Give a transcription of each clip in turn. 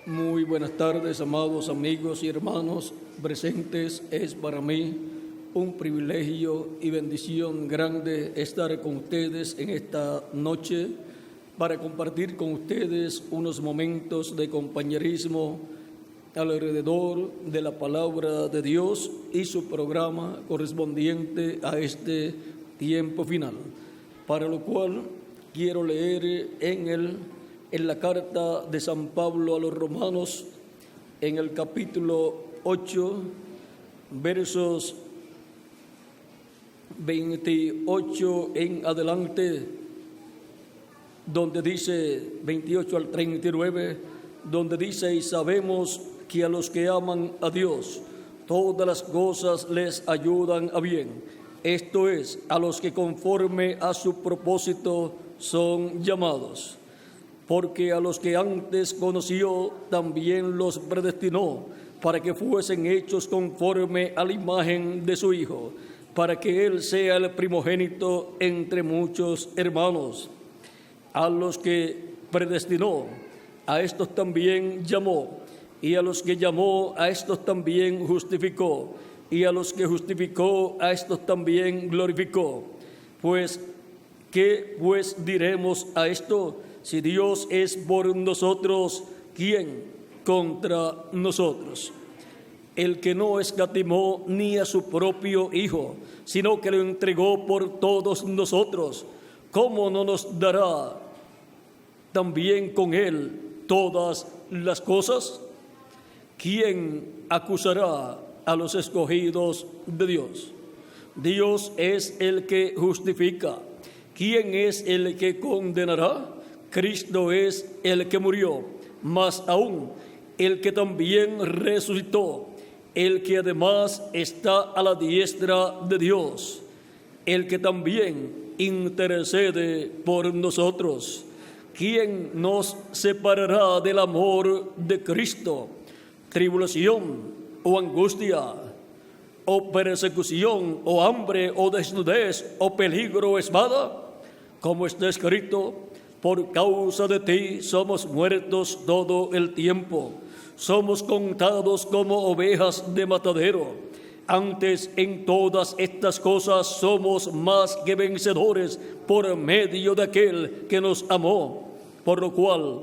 Muy buenas tardes, amados amigos y hermanos presentes. Es para mí un privilegio y bendición grande estar con ustedes en esta noche para compartir con ustedes unos momentos de compañerismo alrededor de la palabra de Dios y su programa correspondiente a este tiempo final, para lo cual quiero leer en la carta de San Pablo a los Romanos, en el capítulo 8, versos 28 en adelante, donde dice 28 al 39, donde dice: y sabemos que a los que aman a Dios, todas las cosas les ayudan a bien. Esto es, a los que conforme a su propósito son llamados. Porque a los que antes conoció, también los predestinó, para que fuesen hechos conforme a la imagen de su Hijo, para que Él sea el primogénito entre muchos hermanos. A los que predestinó, a estos también llamó, y a los que llamó, a estos también justificó, y a los que justificó, a estos también glorificó. Pues, ¿qué pues diremos a esto? Si Dios es por nosotros, ¿quién contra nosotros? El que no escatimó ni a su propio Hijo, sino que lo entregó por todos nosotros, ¿cómo no nos dará también con Él todas las cosas? ¿Quién acusará a los escogidos de Dios? Dios es el que justifica. ¿Quién es el que condenará? Cristo es el que murió, más aún el que también resucitó, el que además está a la diestra de Dios, el que también intercede por nosotros. ¿Quién nos separará del amor de Cristo? ¿Tribulación o angustia, o persecución, o hambre, o desnudez, o peligro o espada? Como está escrito: por causa de ti somos muertos todo el tiempo, somos contados como ovejas de matadero. Antes, en todas estas cosas somos más que vencedores por medio de aquel que nos amó, por lo cual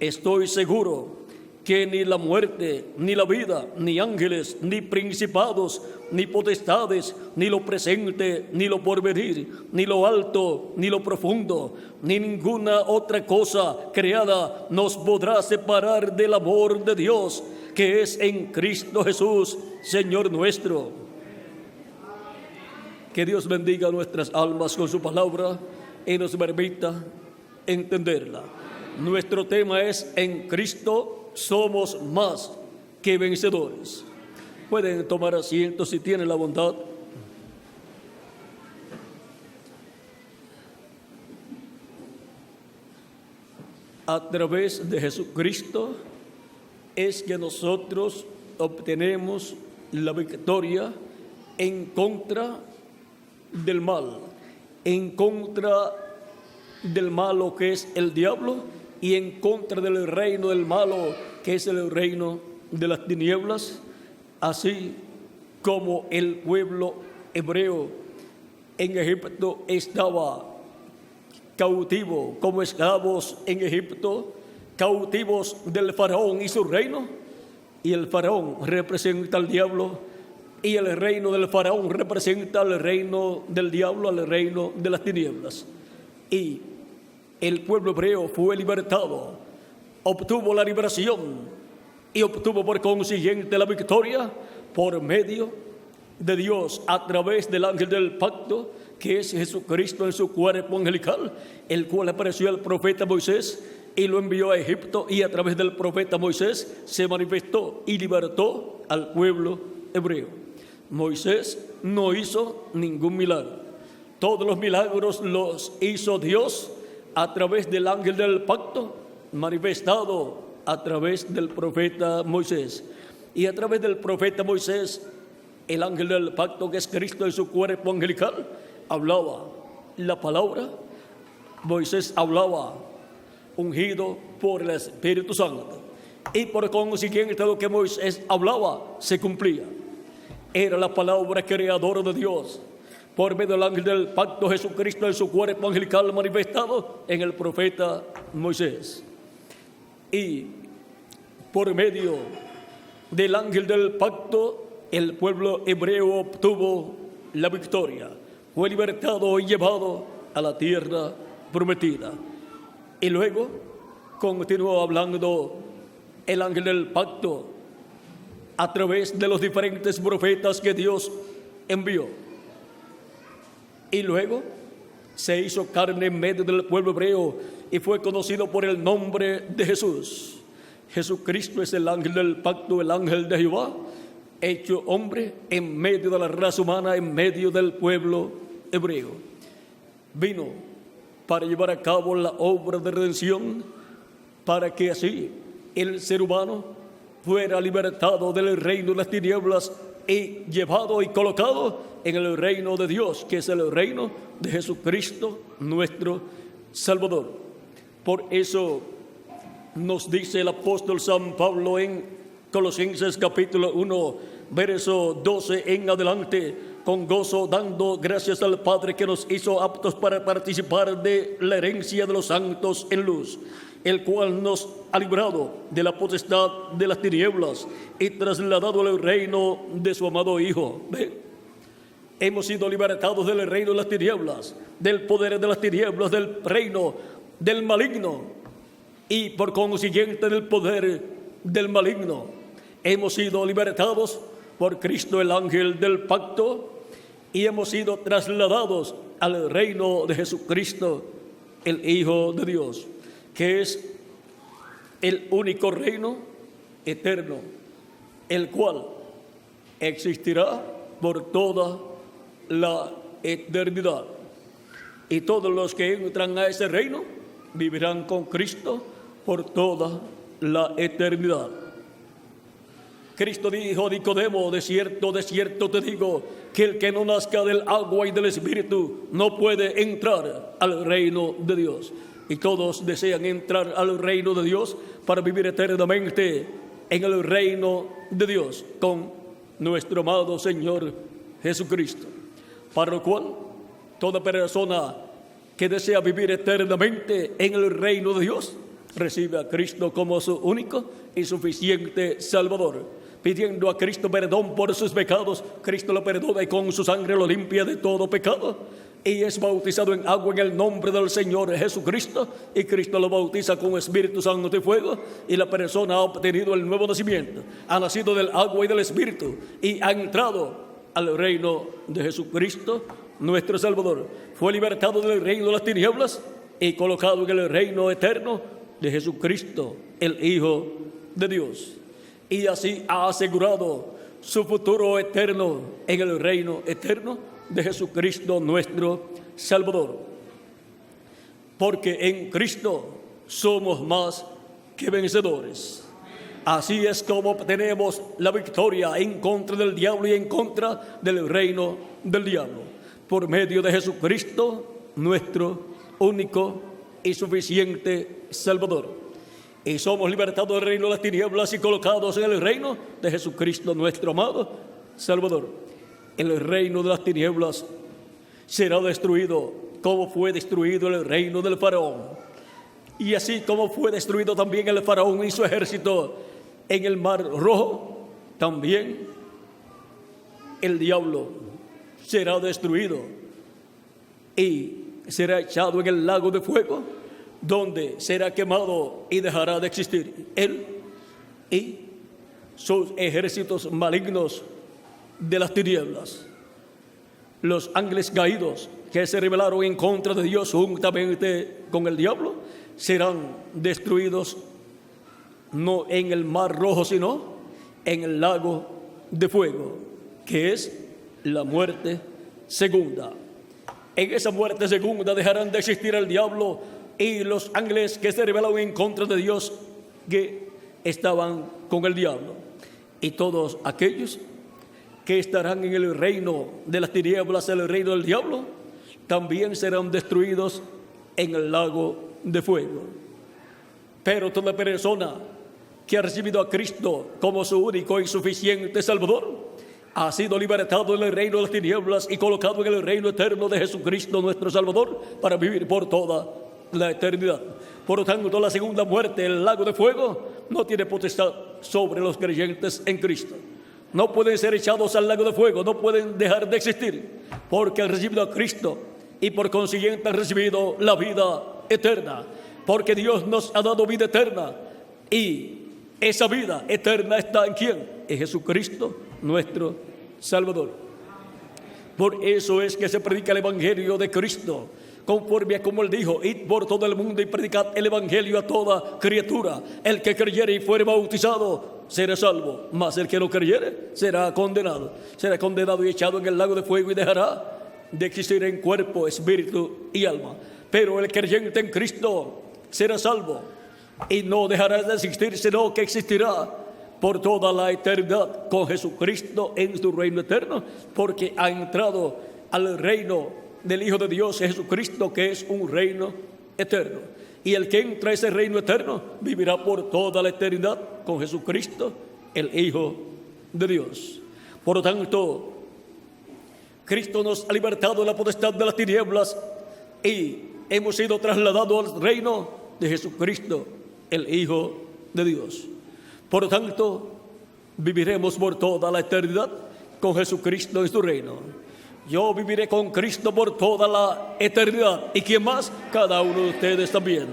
estoy seguro que ni la muerte, ni la vida, ni ángeles, ni principados, ni potestades, ni lo presente, ni lo porvenir, ni lo alto, ni lo profundo, ni ninguna otra cosa creada nos podrá separar del amor de Dios, que es en Cristo Jesús, Señor nuestro. Que Dios bendiga nuestras almas con su palabra y nos permita entenderla. Nuestro tema es: en Cristo somos más que vencedores. Pueden tomar asiento si tienen la bondad. A través de Jesucristo es que nosotros obtenemos la victoria en contra del mal, en contra del malo que es el diablo, y en contra del reino del malo, que es el reino de las tinieblas, así como el pueblo hebreo en Egipto estaba cautivo, como esclavos en Egipto, cautivos del faraón y su reino, y el faraón representa al diablo, y el reino del faraón representa al reino del diablo, al reino de las tinieblas. Y el pueblo hebreo fue libertado, obtuvo la liberación y obtuvo por consiguiente la victoria por medio de Dios a través del ángel del pacto, que es Jesucristo en su cuerpo angelical, el cual apareció al profeta Moisés y lo envió a Egipto, y a través del profeta Moisés se manifestó y libertó al pueblo hebreo. Moisés no hizo ningún milagro. Todos los milagros los hizo Dios a través del ángel del pacto, manifestado a través del profeta Moisés. Y a través del profeta Moisés, el ángel del pacto, que es Cristo en su cuerpo angelical, hablaba la palabra. Moisés hablaba ungido por el Espíritu Santo. y por consiguiente lo que Moisés hablaba se cumplía. Era la palabra creadora de Dios por medio del ángel del pacto, Jesucristo en su cuerpo angelical manifestado en el profeta Moisés. Y por medio del ángel del pacto, el pueblo hebreo obtuvo la victoria, fue libertado y llevado a la tierra prometida. Y luego continuó hablando el ángel del pacto a través de los diferentes profetas que Dios envió. Y luego se hizo carne en medio del pueblo hebreo y fue conocido por el nombre de Jesús. Jesucristo es el ángel del pacto, el ángel de Jehová, hecho hombre en medio de la raza humana, en medio del pueblo hebreo. Vino para llevar a cabo la obra de redención, para que así el ser humano fuera libertado del reino de las tinieblas y llevado y colocado en el reino de Dios, que es el reino de Jesucristo, nuestro Salvador. Por eso nos dice el apóstol San Pablo en Colosenses capítulo 1, verso 12 en adelante: con gozo dando gracias al Padre que nos hizo aptos para participar de la herencia de los santos en luz, el cual nos ha librado de la potestad de las tinieblas y trasladado al reino de su amado Hijo. ¿Ven? Hemos sido libertados del reino de las tinieblas, del poder de las tinieblas, del reino del maligno y por consiguiente del poder del maligno. Hemos sido libertados por Cristo, el ángel del pacto, y hemos sido trasladados al reino de Jesucristo, el Hijo de Dios, que es el único reino eterno, el cual existirá por toda la eternidad. Y todos los que entran a ese reino vivirán con Cristo por toda la eternidad. Cristo dijo a Nicodemo: de cierto te digo, que el que no nazca del agua y del Espíritu no puede entrar al reino de Dios. Y todos desean entrar al reino de Dios para vivir eternamente en el reino de Dios con nuestro amado Señor Jesucristo. Para lo cual, toda persona que desea vivir eternamente en el reino de Dios recibe a Cristo como su único y suficiente Salvador. Pidiendo a Cristo perdón por sus pecados, Cristo lo perdona y con su sangre lo limpia de todo pecado. Y es bautizado en agua en el nombre del Señor Jesucristo, y Cristo lo bautiza con Espíritu Santo y fuego, y la persona ha obtenido el nuevo nacimiento, ha nacido del agua y del Espíritu, y ha entrado al reino de Jesucristo, nuestro Salvador. Fue libertado del reino de las tinieblas y colocado en el reino eterno de Jesucristo, el Hijo de Dios. Y así ha asegurado su futuro eterno en el reino eterno de Jesucristo, nuestro Salvador. Porque en Cristo somos más que vencedores. Así es como obtenemos la victoria en contra del diablo y en contra del reino del diablo, por medio de Jesucristo, nuestro único y suficiente Salvador. Y somos libertados del reino de las tinieblas y colocados en el reino de Jesucristo, nuestro amado Salvador. El reino de las tinieblas será destruido como fue destruido el reino del faraón. Y así como fue destruido también el faraón y su ejército en el mar Rojo, también el diablo será destruido y será echado en el lago de fuego, donde será quemado y dejará de existir él y sus ejércitos malignos de las tinieblas. Los ángeles caídos que se rebelaron en contra de Dios juntamente con el diablo serán destruidos no en el mar Rojo, sino en el lago de fuego, que es la muerte segunda. En esa muerte segunda dejarán de existir el diablo y los ángeles que se rebelaron en contra de Dios, que estaban con el diablo, y todos aquellos que estarán en el reino de las tinieblas, en el reino del diablo, también serán destruidos en el lago de fuego. Pero toda persona que ha recibido a Cristo como su único y suficiente Salvador, ha sido libertado del reino de las tinieblas y colocado en el reino eterno de Jesucristo nuestro Salvador para vivir por toda la eternidad. Por lo tanto, la segunda muerte, el lago de fuego, no tiene potestad sobre los creyentes en Cristo. No pueden ser echados al lago de fuego, no pueden dejar de existir, porque han recibido a Cristo y por consiguiente han recibido la vida eterna, porque Dios nos ha dado vida eterna y esa vida eterna está en ¿quién? En Jesucristo nuestro Salvador. Por eso es que se predica el Evangelio de Cristo, conforme a como Él dijo: id por todo el mundo y predicad el Evangelio a toda criatura. El que creyere y fuere bautizado será salvo, mas el que no creyere será condenado. Será condenado y echado en el lago de fuego y dejará de existir en cuerpo, espíritu y alma. Pero el creyente en Cristo será salvo y no dejará de existir, sino que existirá por toda la eternidad con Jesucristo en su reino eterno, porque ha entrado al reino del Hijo de Dios, Jesucristo, que es un reino eterno. Y el que entra a ese reino eterno vivirá por toda la eternidad con Jesucristo, el Hijo de Dios. Por lo tanto, Cristo nos ha libertado de la potestad de las tinieblas y hemos sido trasladados al reino de Jesucristo, el Hijo de Dios. Por lo tanto, viviremos por toda la eternidad con Jesucristo en su reino. Yo viviré con Cristo por toda la eternidad. ¿Y quién más? Cada uno de ustedes también.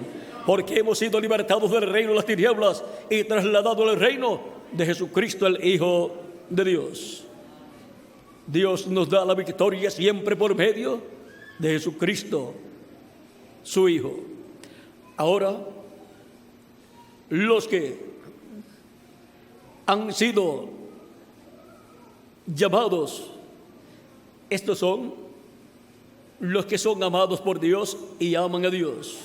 Porque hemos sido libertados del reino de las tinieblas y trasladados al reino de Jesucristo, el Hijo de Dios. Dios nos da la victoria siempre por medio de Jesucristo, su Hijo. Ahora, los que han sido llamados, estos son los que son amados por Dios y aman a Dios.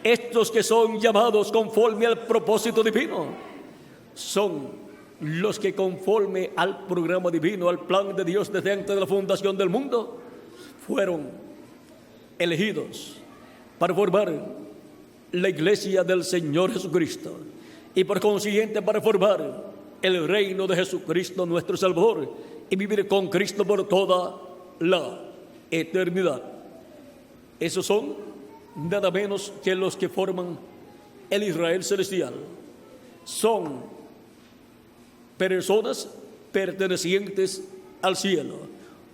Estos que son llamados conforme al propósito divino son los que conforme al programa divino, al plan de Dios desde antes de la fundación del mundo, fueron elegidos para formar la iglesia del Señor Jesucristo y por consiguiente para formar el reino de Jesucristo nuestro Salvador y vivir con Cristo por toda la eternidad. Esos son nada menos que los que forman el Israel celestial. Son personas pertenecientes al cielo,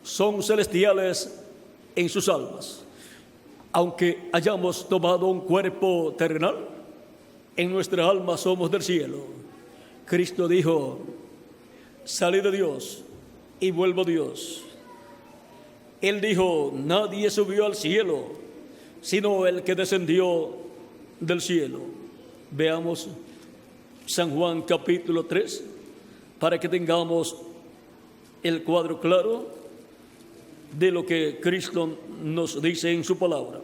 son celestiales en sus almas. Aunque hayamos tomado un cuerpo terrenal, en nuestra alma somos del cielo. Cristo dijo: salid de Dios y vuelvo a Dios. Él dijo: nadie subió al cielo, sino el que descendió del cielo. Veamos San Juan capítulo 3, para que tengamos el cuadro claro de lo que Cristo nos dice en su palabra.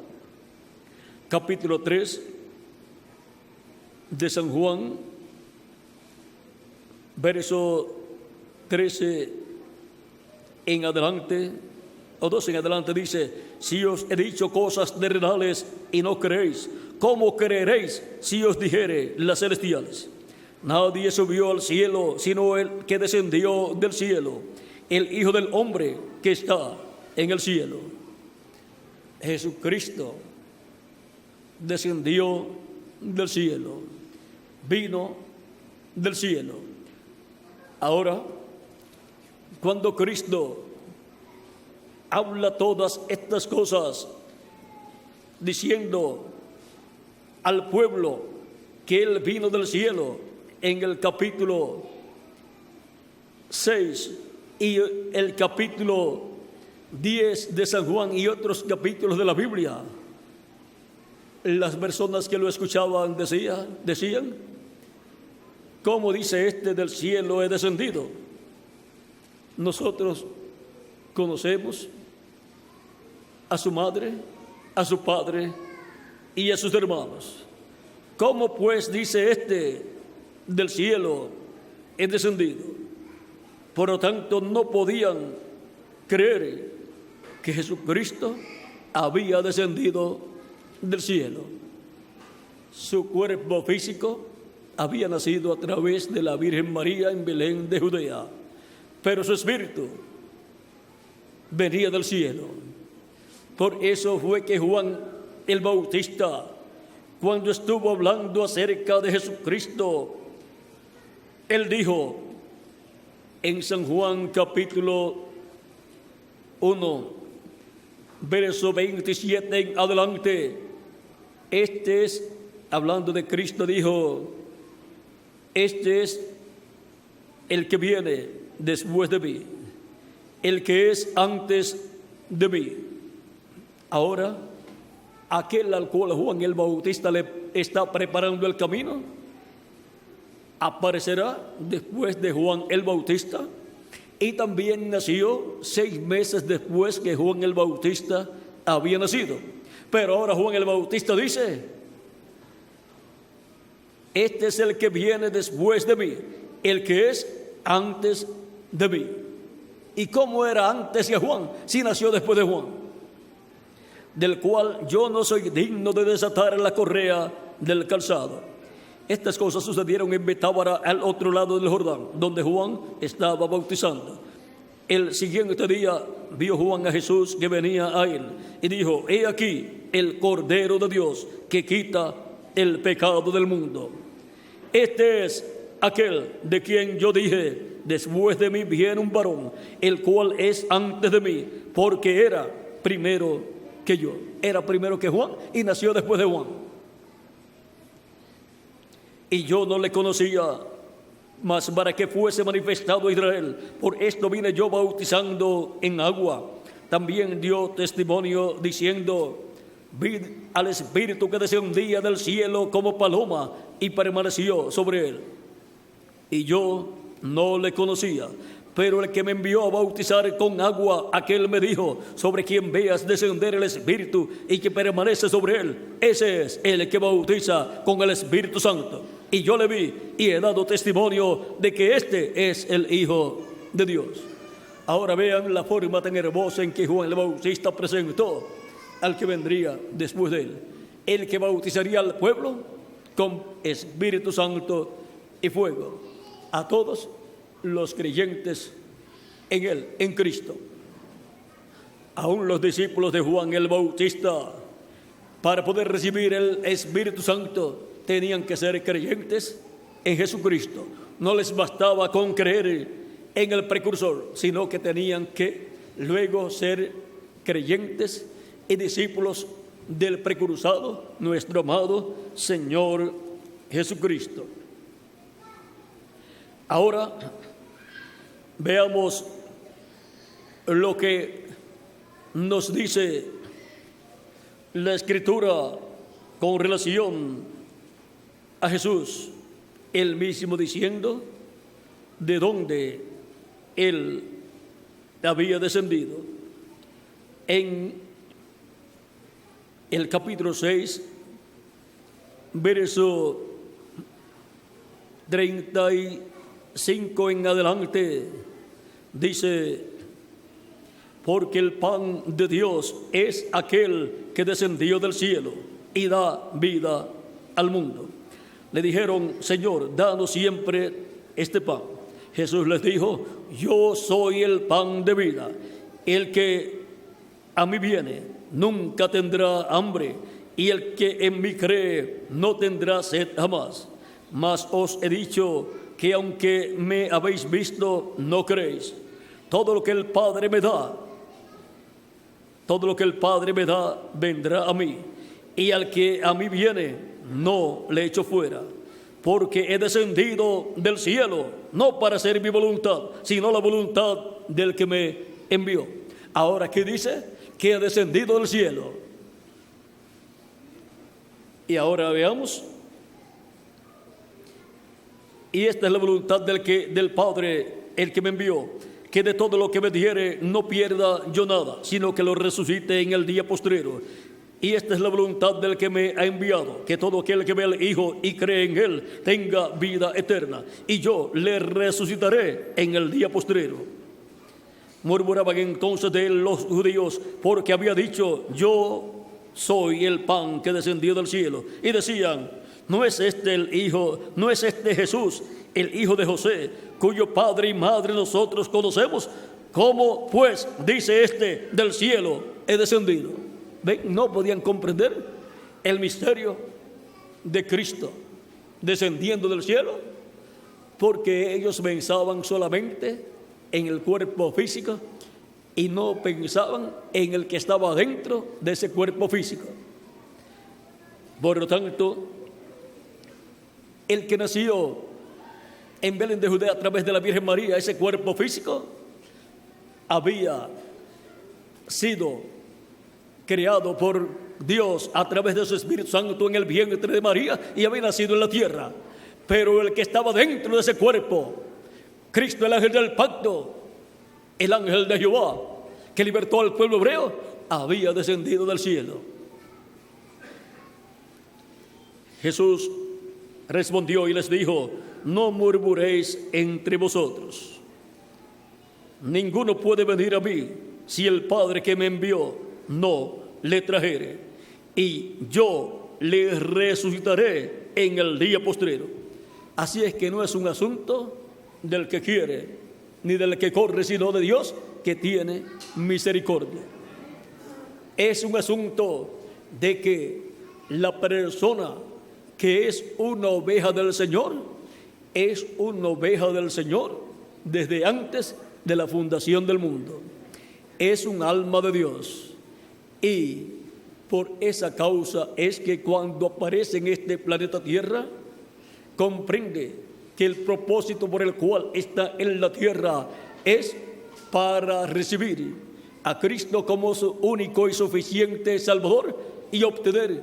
Capítulo 3 de San Juan, verso 13 en adelante, o 12 en adelante, dice: si os he dicho cosas terrenales y no creéis, ¿cómo creeréis si os dijere las celestiales? Nadie subió al cielo, sino el que descendió del cielo, el Hijo del Hombre que está en el cielo. Jesucristo descendió del cielo, vino del cielo. Ahora, cuando Cristo habla todas estas cosas, diciendo al pueblo que Él vino del cielo, en el capítulo 6 y el capítulo 10 de San Juan y otros capítulos de la Biblia, las personas que lo escuchaban decían: ¿cómo dice este del cielo he descendido? Nosotros conocemos a su madre, a su padre y a sus hermanos. ¿Cómo pues dice este del cielo he descendido? Por lo tanto, no podían creer que Jesucristo había descendido del cielo. Su cuerpo físico había nacido a través de la Virgen María en Belén de Judea, pero su espíritu venía del cielo. Por eso fue que Juan el Bautista, cuando estuvo hablando acerca de Jesucristo, él dijo en San Juan capítulo 1, verso 27 en adelante, este es, hablando de Cristo, dijo: este es el que viene después de mí, el que es antes de mí. Ahora, aquel al cual Juan el Bautista le está preparando el camino, aparecerá después de Juan el Bautista, y también nació 6 meses después que Juan el Bautista había nacido. Pero ahora Juan el Bautista dice: este es el que viene después de mí, el que es antes de mí. ¿Y cómo era antes que Juan, si nació después de Juan? Del cual yo no soy digno de desatar la correa del calzado. Estas cosas sucedieron en Betábara, al otro lado del Jordán, donde Juan estaba bautizando. El siguiente día vio Juan a Jesús que venía a él y dijo: he aquí el Cordero de Dios que quita el pecado del mundo. Este es aquel de quien yo dije: después de mí viene un varón, el cual es antes de mí, porque era primero que yo. Era primero que Juan y nació después de Juan. Y yo no le conocía, mas para que fuese manifestado a Israel, por esto vine yo bautizando en agua. También dio testimonio diciendo: vi al Espíritu que descendía del cielo como paloma y permaneció sobre él. Y yo no le conocía, pero el que me envió a bautizar con agua, aquel me dijo: sobre quien veas descender el Espíritu y que permanece sobre él, ese es el que bautiza con el Espíritu Santo. Y yo le vi y he dado testimonio de que este es el Hijo de Dios. Ahora vean la forma tan hermosa en que Juan el Bautista presentó al que vendría después de él, el que bautizaría al pueblo con Espíritu Santo y fuego, a todos los creyentes en él, en Cristo. Aún los discípulos de Juan el Bautista, para poder recibir el Espíritu Santo, tenían que ser creyentes en Jesucristo. No les bastaba con creer en el precursor, sino que tenían que luego ser creyentes y discípulos del precursado, nuestro amado Señor Jesucristo. Ahora veamos lo que nos dice la Escritura con relación a Jesús, él mismo diciendo de dónde él había descendido. En el capítulo 6, verso 35 en adelante, dice: porque el pan de Dios es aquel que descendió del cielo y da vida al mundo. Le dijeron: Señor, danos siempre este pan. Jesús les dijo: yo soy el pan de vida. El que a mí viene nunca tendrá hambre, y el que en mí cree no tendrá sed jamás. Mas os he dicho que aunque me habéis visto, no creéis. Todo lo que el Padre me da, vendrá a mí, y al que a mí viene, no le echo fuera, porque he descendido del cielo, no para hacer mi voluntad, sino la voluntad del que me envió. Ahora, ¿qué dice? Que ha descendido del cielo. Y ahora veamos. Y esta es la voluntad del Padre, el que me envió, que de todo lo que me diere no pierda yo nada, sino que lo resucite en el día postrero. Y esta es la voluntad del que me ha enviado, que todo aquel que ve al Hijo y cree en él tenga vida eterna, y yo le resucitaré en el día postrero. Murmuraban entonces de él los judíos, porque había dicho: yo soy el pan que descendió del cielo. Y decían: ¿No es este el Hijo, no es este Jesús, el hijo de José, cuyo padre y madre nosotros conocemos? ¿Cómo pues dice este, del cielo he descendido? ¿Ven? No podían comprender el misterio de Cristo descendiendo del cielo, porque ellos pensaban solamente en el cuerpo físico y no pensaban en el que estaba dentro de ese cuerpo físico. Por lo tanto, el que nació en Belén de Judea a través de la Virgen María, ese cuerpo físico, había sido creado por Dios a través de su Espíritu Santo en el vientre de María y había nacido en la tierra. Pero el que estaba dentro de ese cuerpo, Cristo, el ángel del pacto, el ángel de Jehová, que libertó al pueblo hebreo, había descendido del cielo. Jesús respondió y les dijo: no murmuréis entre vosotros. Ninguno puede venir a mí si el Padre que me envió no le trajere, y yo le resucitaré en el día postrero. Así es que no es un asunto del que quiere ni del que corre, sino de Dios que tiene misericordia. Es un asunto de que la persona que es una oveja del Señor es una oveja del Señor desde antes de la fundación del mundo. Es un alma de Dios. Y por esa causa es que cuando aparece en este planeta Tierra, comprende que el propósito por el cual está en la tierra es para recibir a Cristo como su único y suficiente Salvador y obtener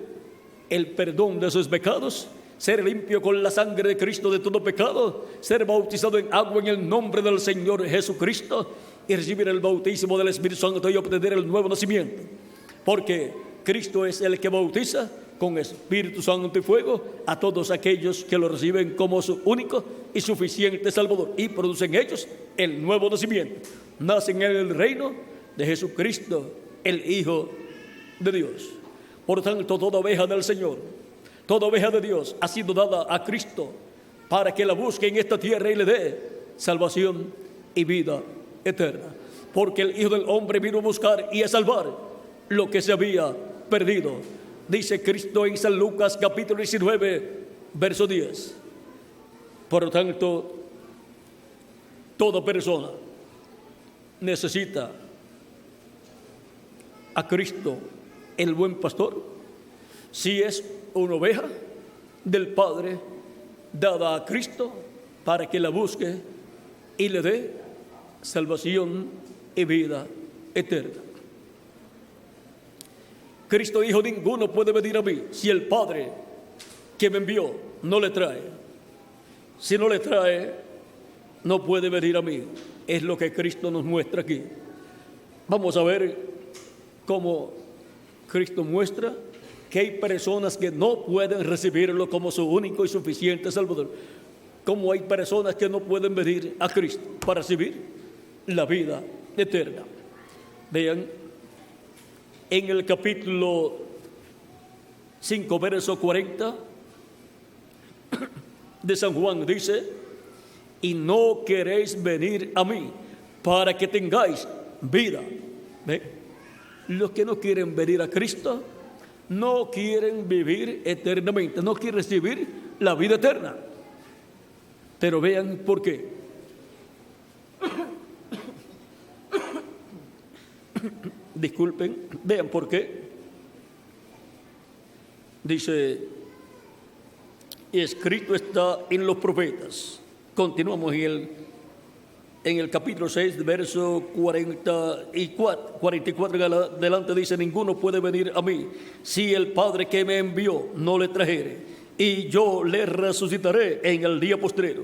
el perdón de sus pecados, ser limpio con la sangre de Cristo de todo pecado, ser bautizado en agua en el nombre del Señor Jesucristo y recibir el bautismo del Espíritu Santo y obtener el nuevo nacimiento. Porque Cristo es el que bautiza con Espíritu Santo y fuego a todos aquellos que lo reciben como su único y suficiente Salvador, y producen ellos el nuevo nacimiento. Nacen en el reino de Jesucristo, el Hijo de Dios. Por tanto, toda oveja del Señor, toda oveja de Dios ha sido dada a Cristo para que la busque en esta tierra y le dé salvación y vida eterna. Porque el Hijo del Hombre vino a buscar y a salvar lo que se había perdido. Dice Cristo en San Lucas capítulo 19, verso 10. Por lo tanto, toda persona necesita a Cristo, el buen pastor, si es una oveja del Padre dada a Cristo para que la busque y le dé salvación y vida eterna. Cristo dijo: ninguno puede venir a mí si el Padre que me envió no le trae. Si no le trae, no puede venir a mí. Es lo que Cristo nos muestra aquí. Vamos a ver cómo Cristo muestra que hay personas que no pueden recibirlo como su único y suficiente Salvador. Como hay personas que no pueden venir a Cristo para recibir la vida eterna. Vean, en el capítulo 5, verso 40 de San Juan dice: y no queréis venir a mí para que tengáis vida. ¿Ve? Los que no quieren venir a Cristo no quieren vivir eternamente, no quieren recibir la vida eterna. Pero vean por qué. Disculpen, vean por qué. Dice: y escrito está en los profetas. Continuamos en el capítulo 6, verso 44 adelante dice: ninguno puede venir a mí si el Padre que me envió no le trajere, y yo le resucitaré en el día postrero.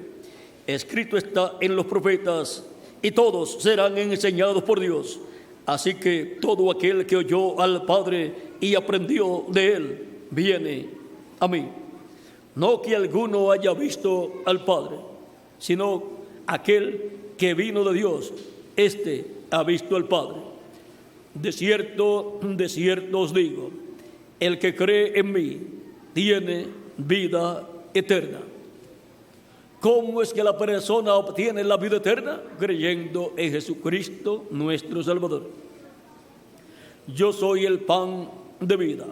Escrito está en los profetas, y todos serán enseñados por Dios. Así que todo aquel que oyó al Padre y aprendió de él, viene a mí. No que alguno haya visto al Padre, sino aquel que vino de Dios, este ha visto al Padre. De cierto os digo, el que cree en mí tiene vida eterna. ¿Cómo es que la persona obtiene la vida eterna? Creyendo en Jesucristo, nuestro Salvador. Yo soy el pan de vida.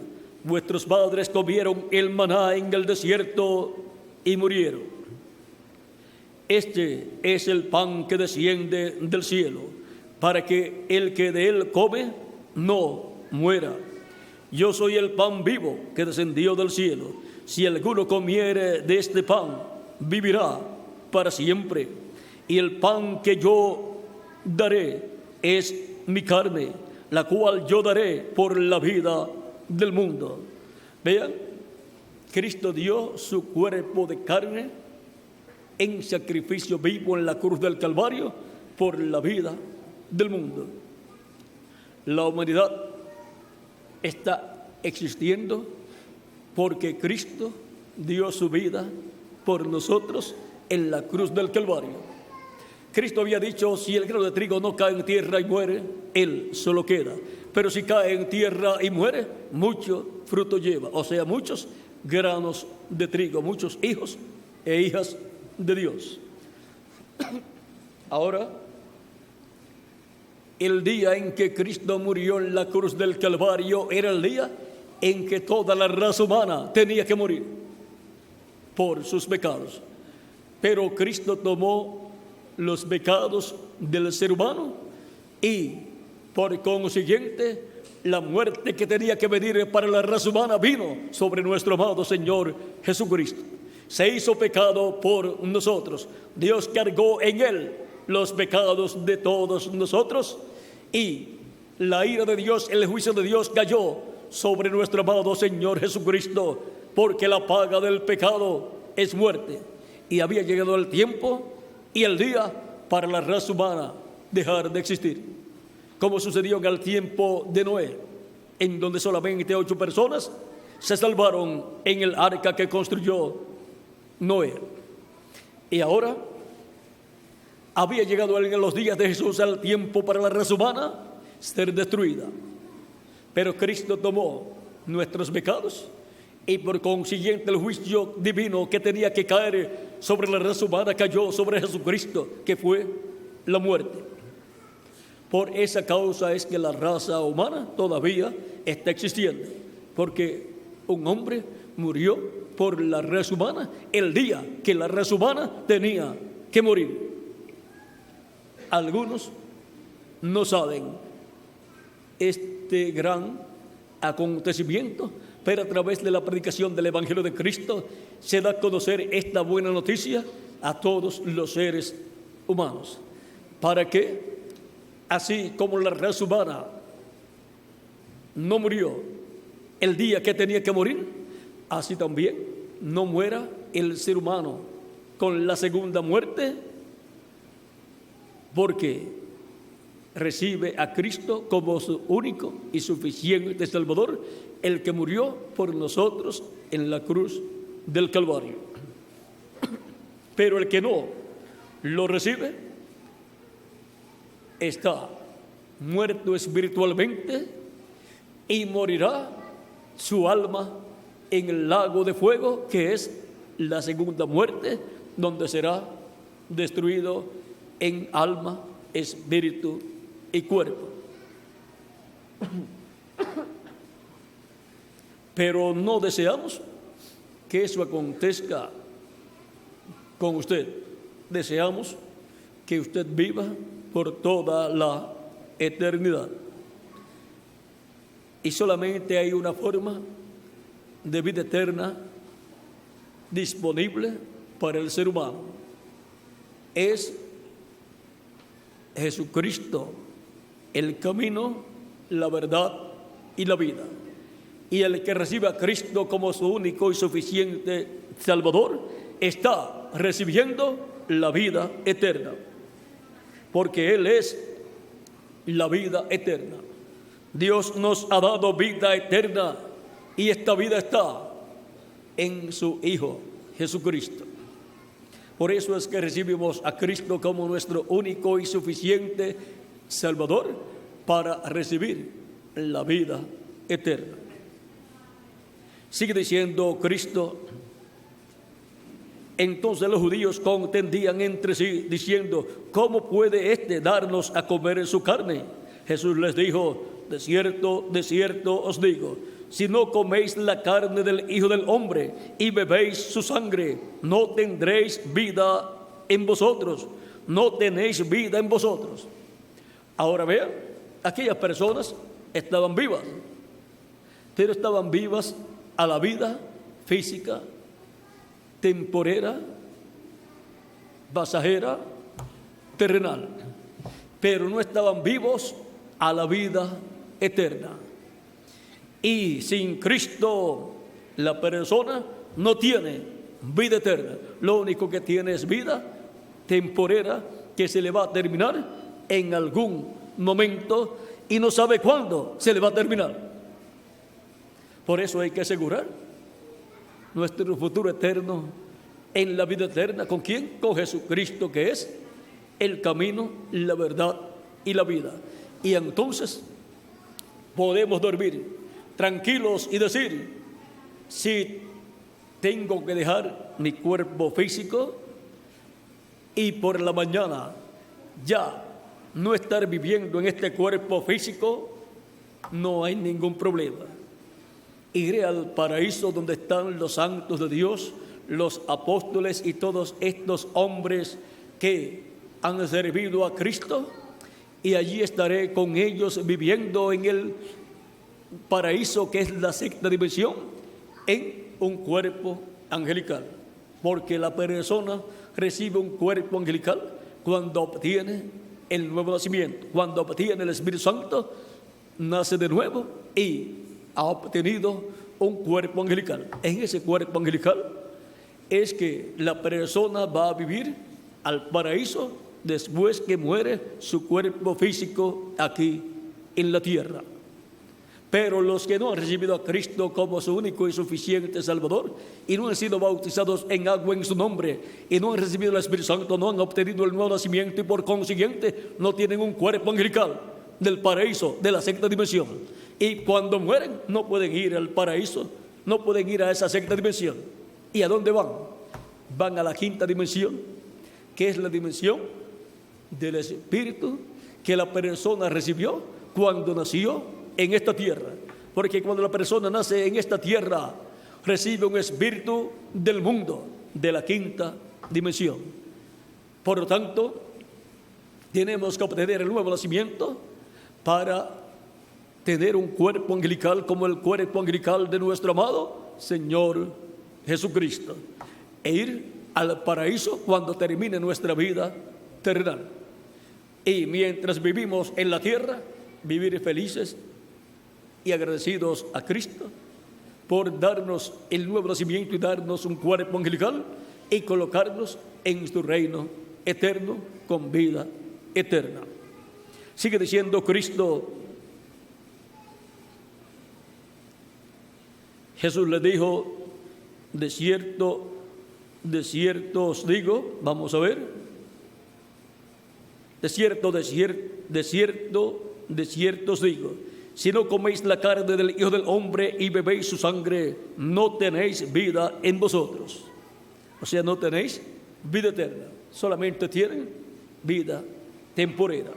Vuestros padres comieron el maná en el desierto y murieron. Este es el pan que desciende del cielo, para que el que de él come no muera. Yo soy el pan vivo que descendió del cielo. Si alguno comiere de este pan, vivirá para siempre. Y el pan que yo daré es mi carne, la cual yo daré por la vida del mundo. Vean, Cristo dio su cuerpo de carne en sacrificio vivo en la cruz del Calvario por la vida del mundo. La humanidad está existiendo porque Cristo dio su vida por nosotros en la cruz del Calvario. Cristo había dicho, si el grano de trigo no cae en tierra y muere, él solo queda. Pero si cae en tierra y muere, mucho fruto lleva. O sea, muchos granos de trigo, muchos hijos e hijas de Dios. Ahora, el día en que Cristo murió en la cruz del Calvario era el día en que toda la raza humana tenía que morir por sus pecados. Pero Cristo tomó los pecados del ser humano y por consiguiente la muerte que tenía que venir para la raza humana vino sobre nuestro amado Señor Jesucristo. Se hizo pecado por nosotros. Dios cargó en él los pecados de todos nosotros y la ira de Dios, el juicio de Dios cayó sobre nuestro amado Señor Jesucristo, porque la paga del pecado es muerte. Y había llegado el tiempo y el día para la raza humana dejar de existir, como sucedió en el tiempo de Noé, en donde solamente 8 personas se salvaron en el arca que construyó Noé. Y ahora había llegado en los días de Jesús el tiempo para la raza humana ser destruida. Pero Cristo tomó nuestros pecados y por consiguiente el juicio divino que tenía que caer sobre la raza humana cayó sobre Jesucristo, que fue la muerte. Por esa causa es que la raza humana todavía está existiendo, porque un hombre murió por la raza humana el día que la raza humana tenía que morir. Algunos no saben este gran acontecimiento, pero a través de la predicación del Evangelio de Cristo se da a conocer esta buena noticia a todos los seres humanos, para que, así como la raza humana no murió el día que tenía que morir, así también no muera el ser humano con la segunda muerte, porque recibe a Cristo como su único y suficiente Salvador, el que murió por nosotros en la cruz del Calvario. Pero el que no lo recibe está muerto espiritualmente y morirá su alma en el lago de fuego, que es la segunda muerte, donde será destruido en alma, espíritu y cuerpo. Pero no deseamos que eso acontezca con usted. Deseamos que usted viva por toda la eternidad. Y solamente hay una forma de vida eterna disponible para el ser humano. Es Jesucristo, el camino, la verdad y la vida. Y el que recibe a Cristo como su único y suficiente Salvador está recibiendo la vida eterna, porque Él es la vida eterna. Dios nos ha dado vida eterna y esta vida está en su Hijo Jesucristo. Por eso es que recibimos a Cristo como nuestro único y suficiente Salvador para recibir la vida eterna. Sigue diciendo Cristo Entonces los judíos contendían entre sí, diciendo: ¿cómo puede éste darnos a comer en su carne? Jesús les dijo: de cierto os digo, si no coméis la carne del Hijo del Hombre y bebéis su sangre, no tendréis vida en vosotros, no tenéis vida en vosotros. Ahora vean, aquellas personas estaban vivas, pero estaban vivas a la vida física, temporera, pasajera, terrenal, pero no estaban vivos a la vida eterna. Y sin Cristo la persona no tiene vida eterna. Lo único que tiene es vida temporera que se le va a terminar en algún momento y no sabe cuándo se le va a terminar. Por eso hay que asegurar nuestro futuro eterno en la vida eterna. ¿Con quién? Con Jesucristo, que es el camino, la verdad y la vida. Y entonces podemos dormir tranquilos y decir: si tengo que dejar mi cuerpo físico y por la mañana ya no estar viviendo en este cuerpo físico, no hay ningún problema. Iré al paraíso donde están los santos de Dios, los apóstoles y todos estos hombres que han servido a Cristo, y allí estaré con ellos viviendo en el paraíso, que es la sexta dimensión, en un cuerpo angelical. Porque la persona recibe un cuerpo angelical cuando obtiene el nuevo nacimiento, cuando obtiene el Espíritu Santo, nace de nuevo y ha obtenido un cuerpo angelical. En ese cuerpo angelical es que la persona va a vivir al paraíso después que muere su cuerpo físico aquí en la tierra. Pero los que no han recibido a Cristo como su único y suficiente Salvador y no han sido bautizados en agua en su nombre y no han recibido el Espíritu Santo, no han obtenido el nuevo nacimiento y por consiguiente no tienen un cuerpo angelical del paraíso, de la sexta dimensión. Y cuando mueren no pueden ir al paraíso, no pueden ir a esa sexta dimensión. ¿Y a dónde van? Van a la quinta dimensión, que es la dimensión del Espíritu que la persona recibió cuando nació en esta tierra. Porque cuando la persona nace en esta tierra, recibe un espíritu del mundo, de la quinta dimensión. Por lo tanto, tenemos que obtener el nuevo nacimiento para tener un cuerpo angelical como el cuerpo angelical de nuestro amado Señor Jesucristo, e ir al paraíso cuando termine nuestra vida terrenal. Y mientras vivimos en la tierra, vivir felices y agradecidos a Cristo por darnos el nuevo nacimiento y darnos un cuerpo angelical y colocarnos en su reino eterno con vida eterna. Sigue diciendo Cristo: Jesús le dijo: de cierto os digo, vamos a ver, de cierto os digo, si no coméis la carne del Hijo del Hombre y bebéis su sangre, no tenéis vida en vosotros. O sea, no tenéis vida eterna, solamente tienen vida temporera.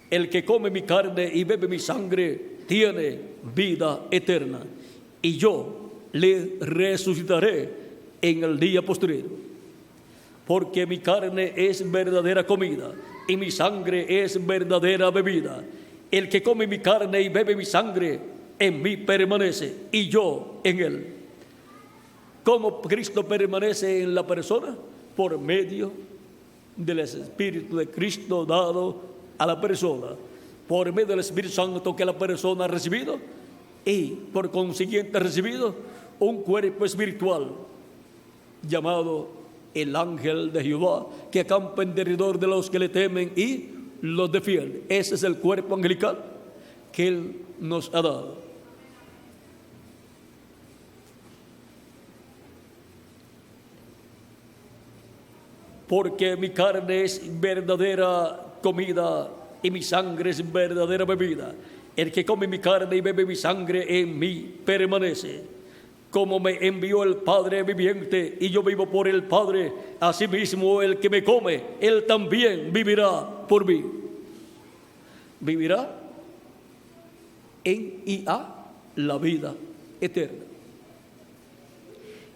El que come mi carne y bebe mi sangre tiene vida eterna, y yo le resucitaré en el día postrero. Porque mi carne es verdadera comida y mi sangre es verdadera bebida. El que come mi carne y bebe mi sangre, en mí permanece y yo en él. ¿Cómo Cristo permanece en la persona? Por medio del Espíritu de Cristo dado a la persona, por medio del Espíritu Santo que la persona ha recibido, y por consiguiente ha recibido un cuerpo espiritual llamado el ángel de Jehová, que acampa en derredor de los que le temen y los defiende. Ese es el cuerpo angelical que Él nos ha dado. Porque mi carne es verdadera comida y mi sangre es verdadera bebida. El que come mi carne y bebe mi sangre en mí permanece Como me envió el Padre viviente y yo vivo por el Padre, asimismo el que me come, él también vivirá por mí. Vivirá en y a la vida eterna.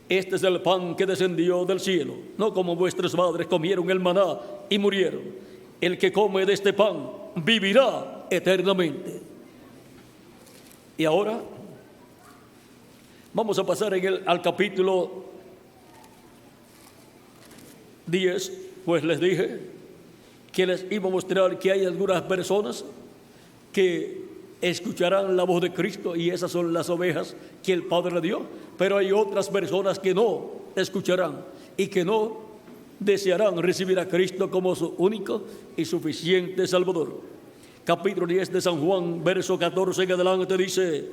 Este es el pan que descendió del cielo, no como vuestros padres comieron el maná y murieron. El que come de este pan vivirá eternamente. Y ahora vamos a pasar al capítulo 10, pues les dije que les iba a mostrar que hay algunas personas que escucharán la voz de Cristo y esas son las ovejas que el Padre le dio, pero hay otras personas que no escucharán y que no desearán recibir a Cristo como su único y suficiente Salvador. Capítulo 10 de San Juan, verso 14 en adelante dice: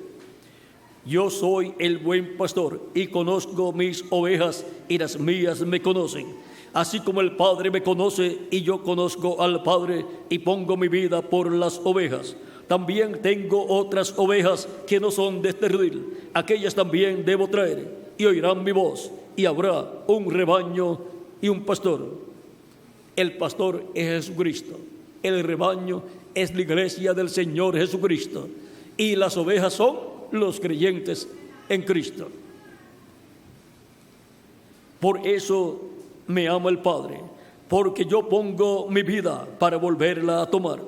yo soy el buen pastor y conozco mis ovejas y las mías me conocen. Así como el Padre me conoce y yo conozco al Padre y pongo mi vida por las ovejas. También tengo otras ovejas que no son de este redil. Aquellas también debo traer y oirán mi voz y habrá un rebaño y un pastor. El pastor es Jesucristo. El rebaño es la iglesia del Señor Jesucristo. Y las ovejas son los creyentes en Cristo. Por eso me ama el Padre, porque yo pongo mi vida para volverla a tomar.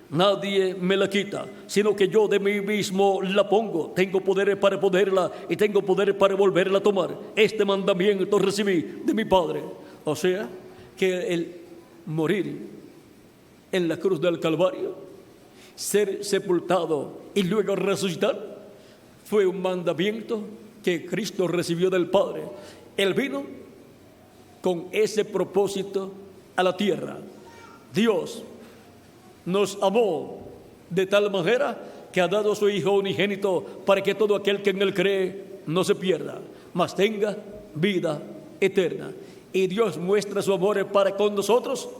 Nadie me la quita, sino que yo de mí mismo la pongo. Tengo poder para ponerla y tengo poder para volverla a tomar. Este mandamiento recibí de mi Padre. O sea, que el morir en la cruz del Calvario, ser sepultado y luego resucitar, fue un mandamiento que Cristo recibió del Padre. Él vino con ese propósito a la tierra. Dios nos amó de tal manera que ha dado a su Hijo unigénito para que todo aquel que en Él cree no se pierda, mas tenga vida eterna. Y Dios muestra su amor para con nosotros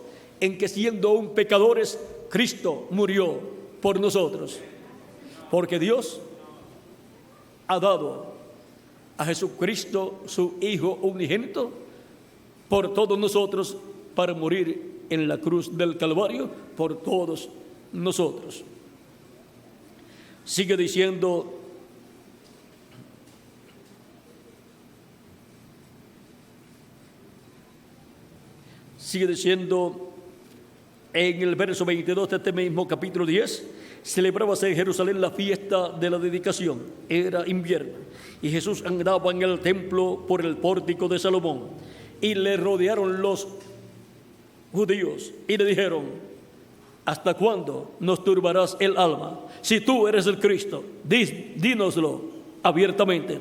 en que siendo aún pecadores, Cristo murió por nosotros. Porque Dios ha dado a Jesucristo, su Hijo unigénito, por todos nosotros para morir en la cruz del Calvario por todos nosotros. Sigue diciendo en el verso 22 de este mismo capítulo 10: celebrábase en Jerusalén la fiesta de la dedicación. Era invierno y Jesús andaba en el templo por el pórtico de Salomón, y le rodearon los judíos y le dijeron: ¿hasta cuándo nos turbarás el alma? Si tú eres el Cristo, dínoslo abiertamente.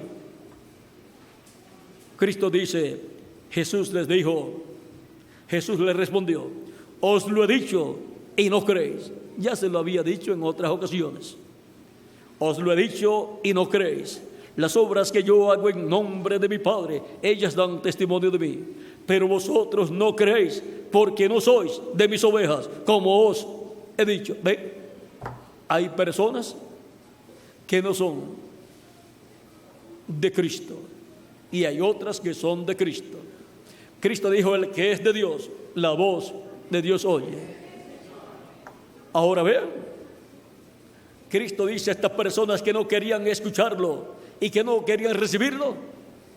Cristo dice, Jesús les respondió: os lo he dicho y no creéis. Ya se lo había dicho en otras ocasiones. Os lo he dicho y no creéis. Las obras que yo hago en nombre de mi Padre, ellas dan testimonio de mí. Pero vosotros no creéis, porque no sois de mis ovejas, como os he dicho. ¿Ve? Hay personas que no son de Cristo y hay otras que son de Cristo. Cristo dijo: el que es de Dios, la voz de Dios oye. Ahora vean, Cristo dice a estas personas que no querían escucharlo y que no querían recibirlo: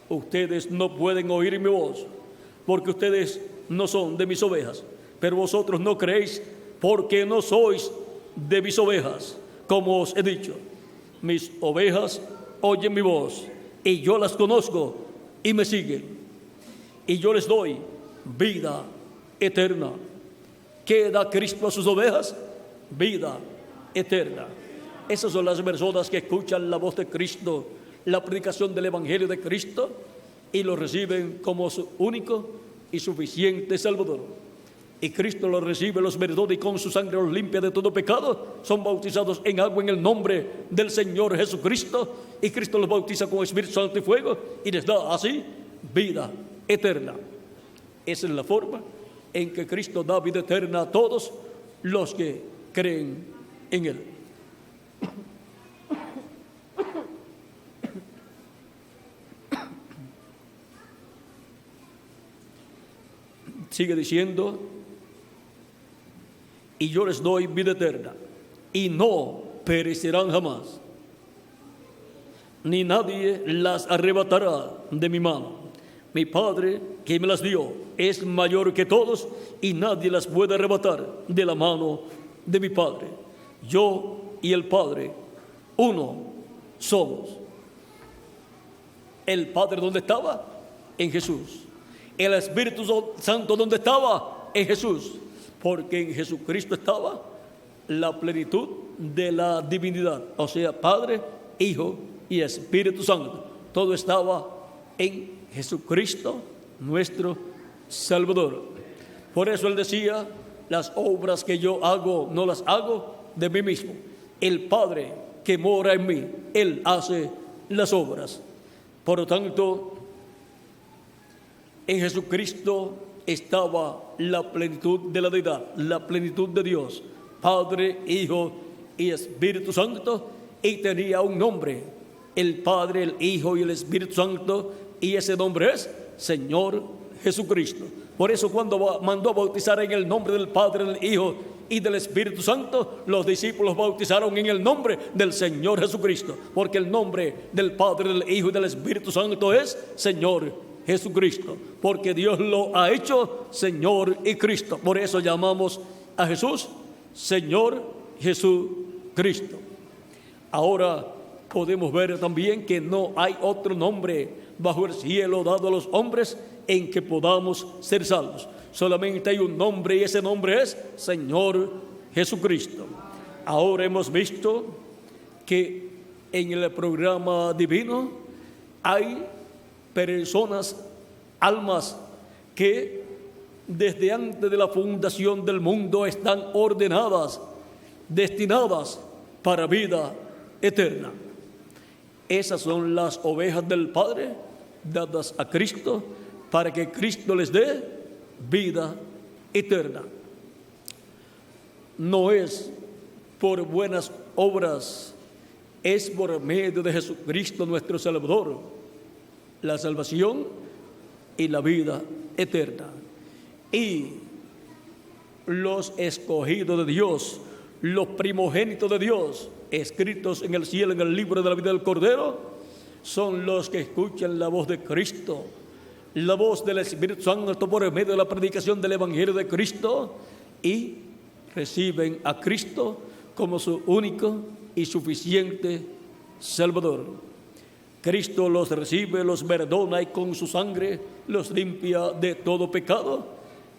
ustedes no pueden oír mi voz, porque ustedes no son de mis ovejas. Pero vosotros no creéis, porque no sois de mis ovejas. Como os he dicho, mis ovejas oyen mi voz, y yo las conozco y me siguen, y yo les doy vida eterna. ¿Qué da Cristo a sus ovejas? Vida eterna. Esas son las personas que escuchan la voz de Cristo, la predicación del Evangelio de Cristo, y lo reciben como su único y suficiente Salvador. Y Cristo los recibe, los perdona y con su sangre los limpia de todo pecado. Son bautizados en agua en el nombre del Señor Jesucristo, y Cristo los bautiza con Espíritu Santo y fuego y les da así vida eterna. Esa es la forma en que Cristo da vida eterna a todos los que creen en Él. sigue diciendo, y yo les doy vida eterna, y no perecerán jamás, ni nadie las arrebatará de mi mano. Mi Padre, que me las dio, es mayor que todos, y nadie las puede arrebatar de la mano de mi Padre. Yo y el Padre, uno somos. El Padre, ¿dónde estaba? En Jesús. El Espíritu Santo, ¿dónde estaba? En Jesús. Porque en Jesucristo estaba la plenitud de la divinidad. O sea, Padre, Hijo y Espíritu Santo. Todo estaba en Jesucristo, nuestro Salvador. Por eso Él decía, las obras que yo hago, no las hago de mí mismo. El Padre que mora en mí, Él hace las obras. Por lo tanto, en Jesucristo estaba la plenitud de la deidad, la plenitud de Dios, Padre, Hijo y Espíritu Santo, y tenía un nombre, el Padre, el Hijo y el Espíritu Santo, y ese nombre es Señor Jesucristo. Por eso cuando mandó a bautizar en el nombre del Padre, del Hijo y del Espíritu Santo, los discípulos bautizaron en el nombre del Señor Jesucristo, porque el nombre del Padre, del Hijo y del Espíritu Santo es Señor Jesucristo, porque Dios lo ha hecho Señor y Cristo. Por eso llamamos a Jesús Señor Jesucristo. Ahora podemos ver también que no hay otro nombre bajo el cielo dado a los hombres en que podamos ser salvos. Solamente hay un nombre, y ese nombre es Señor Jesucristo. Ahora hemos visto que en el programa divino hay personas, almas, que desde antes de la fundación del mundo están ordenadas, destinadas para vida eterna. Esas son las ovejas del Padre, dadas a Cristo, para que Cristo les dé vida eterna. No es por buenas obras, es por medio de Jesucristo nuestro Salvador, la salvación y la vida eterna. Y los escogidos de Dios, los primogénitos de Dios, escritos en el cielo en el libro de la vida del Cordero, son los que escuchan la voz de Cristo, la voz del Espíritu Santo por medio de la predicación del Evangelio de Cristo, y reciben a Cristo como su único y suficiente Salvador. Cristo los recibe, los perdona y con su sangre los limpia de todo pecado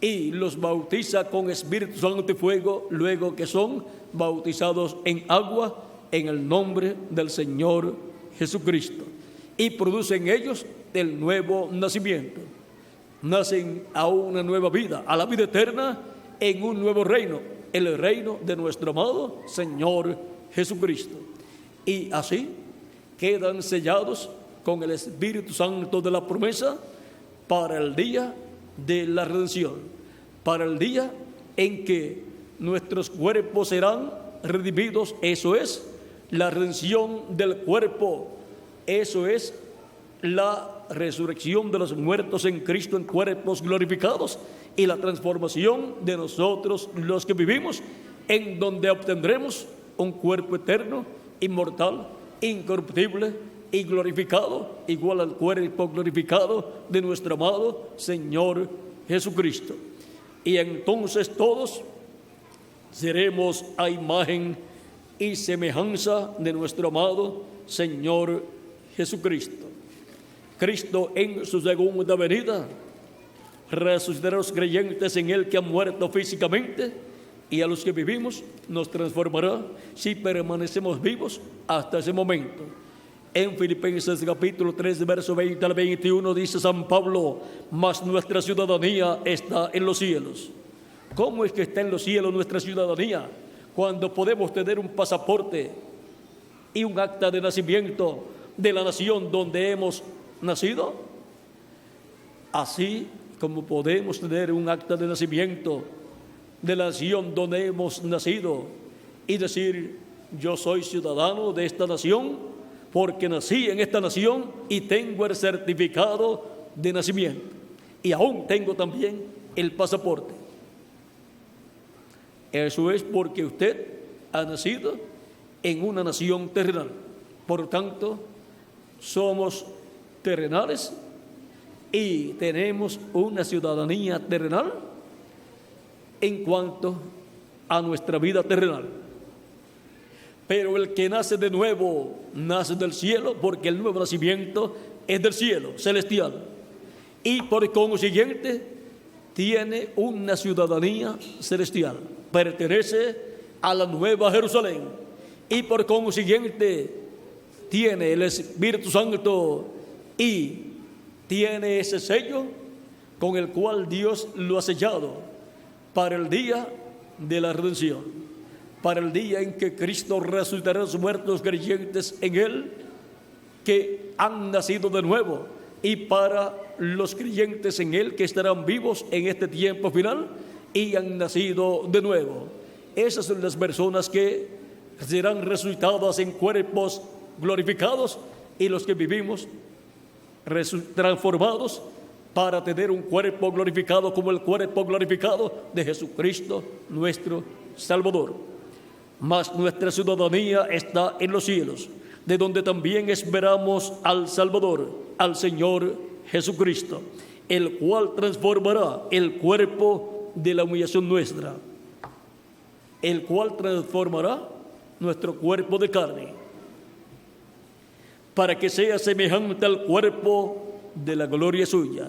y los bautiza con Espíritu Santo y fuego, luego que son bautizados en agua en el nombre del Señor Jesucristo, y producen ellos el nuevo nacimiento. Nacen a una nueva vida, a la vida eterna, en un nuevo reino, el reino de nuestro amado Señor Jesucristo. Y así quedan sellados con el Espíritu Santo de la promesa para el día de la redención, para el día en que nuestros cuerpos serán redimidos. Eso es la redención del cuerpo, eso es la resurrección de los muertos en Cristo en cuerpos glorificados, y la transformación de nosotros los que vivimos, en donde obtendremos un cuerpo eterno, inmortal, incorruptible y glorificado, igual al cuerpo glorificado de nuestro amado Señor Jesucristo. Y entonces todos seremos a imagen y semejanza de nuestro amado Señor Jesucristo. Cristo en su segunda venida resucitará a los creyentes en Él que han muerto físicamente, y a los que vivimos nos transformará si permanecemos vivos hasta ese momento. En Filipenses capítulo 3, verso 20 al 21 dice San Pablo: mas nuestra ciudadanía está en los cielos. ¿Cómo es que está en los cielos nuestra ciudadanía? Cuando podemos tener un pasaporte y un acta de nacimiento de la nación donde hemos nacido. Así como podemos tener un acta de nacimiento de la nación donde hemos nacido y decir: yo soy ciudadano de esta nación porque nací en esta nación y tengo el certificado de nacimiento, y aún tengo también el pasaporte. Eso es porque usted ha nacido en una nación terrenal. Por lo tanto, somos terrenales y tenemos una ciudadanía terrenal en cuanto a nuestra vida terrenal. Pero el que nace de nuevo, nace del cielo, porque el nuevo nacimiento es del cielo, celestial. Y por consiguiente, tiene una ciudadanía celestial. Pertenece a la nueva Jerusalén. Y por consiguiente, tiene el Espíritu Santo y tiene ese sello con el cual Dios lo ha sellado para el día de la redención, para el día en que Cristo resucitará a los muertos creyentes en Él, que han nacido de nuevo, y para los creyentes en Él que estarán vivos en este tiempo final y han nacido de nuevo. Esas son las personas que serán resucitadas en cuerpos glorificados, y los que vivimos transformados para tener un cuerpo glorificado como el cuerpo glorificado de Jesucristo nuestro Salvador. Mas nuestra ciudadanía está en los cielos, de donde también esperamos al Salvador, al Señor Jesucristo, el cual transformará el cuerpo de la humillación nuestra, el cual transformará nuestro cuerpo de carne, para que sea semejante al cuerpo de la gloria suya,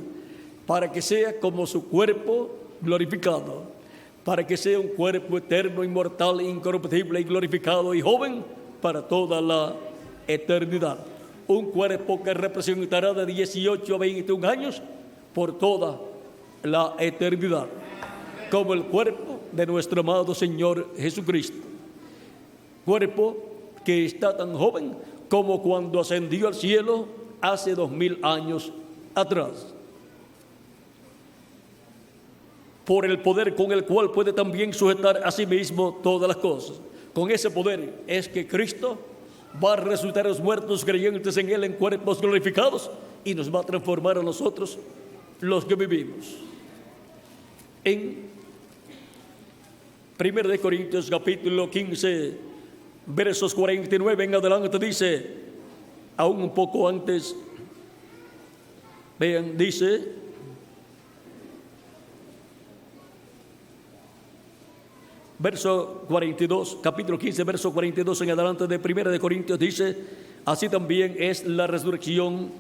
para que sea como su cuerpo glorificado, para que sea un cuerpo eterno, inmortal, incorruptible y glorificado y joven para toda la eternidad. Un cuerpo que representará de 18 a 21 años por toda la eternidad, como el cuerpo de nuestro amado Señor Jesucristo. Cuerpo que está tan joven como cuando ascendió al cielo hace 2000 años atrás. Por el poder con el cual puede también sujetar a sí mismo todas las cosas. Con ese poder es que Cristo va a resucitar a los muertos creyentes en Él en cuerpos glorificados y nos va a transformar a nosotros, los que vivimos. En 1 de Corintios capítulo 15, versos 49 en adelante dice, aún un poco antes, vean, dice, verso 42, capítulo 15, verso 42 en adelante de 1 de Corintios dice, así también es la resurrección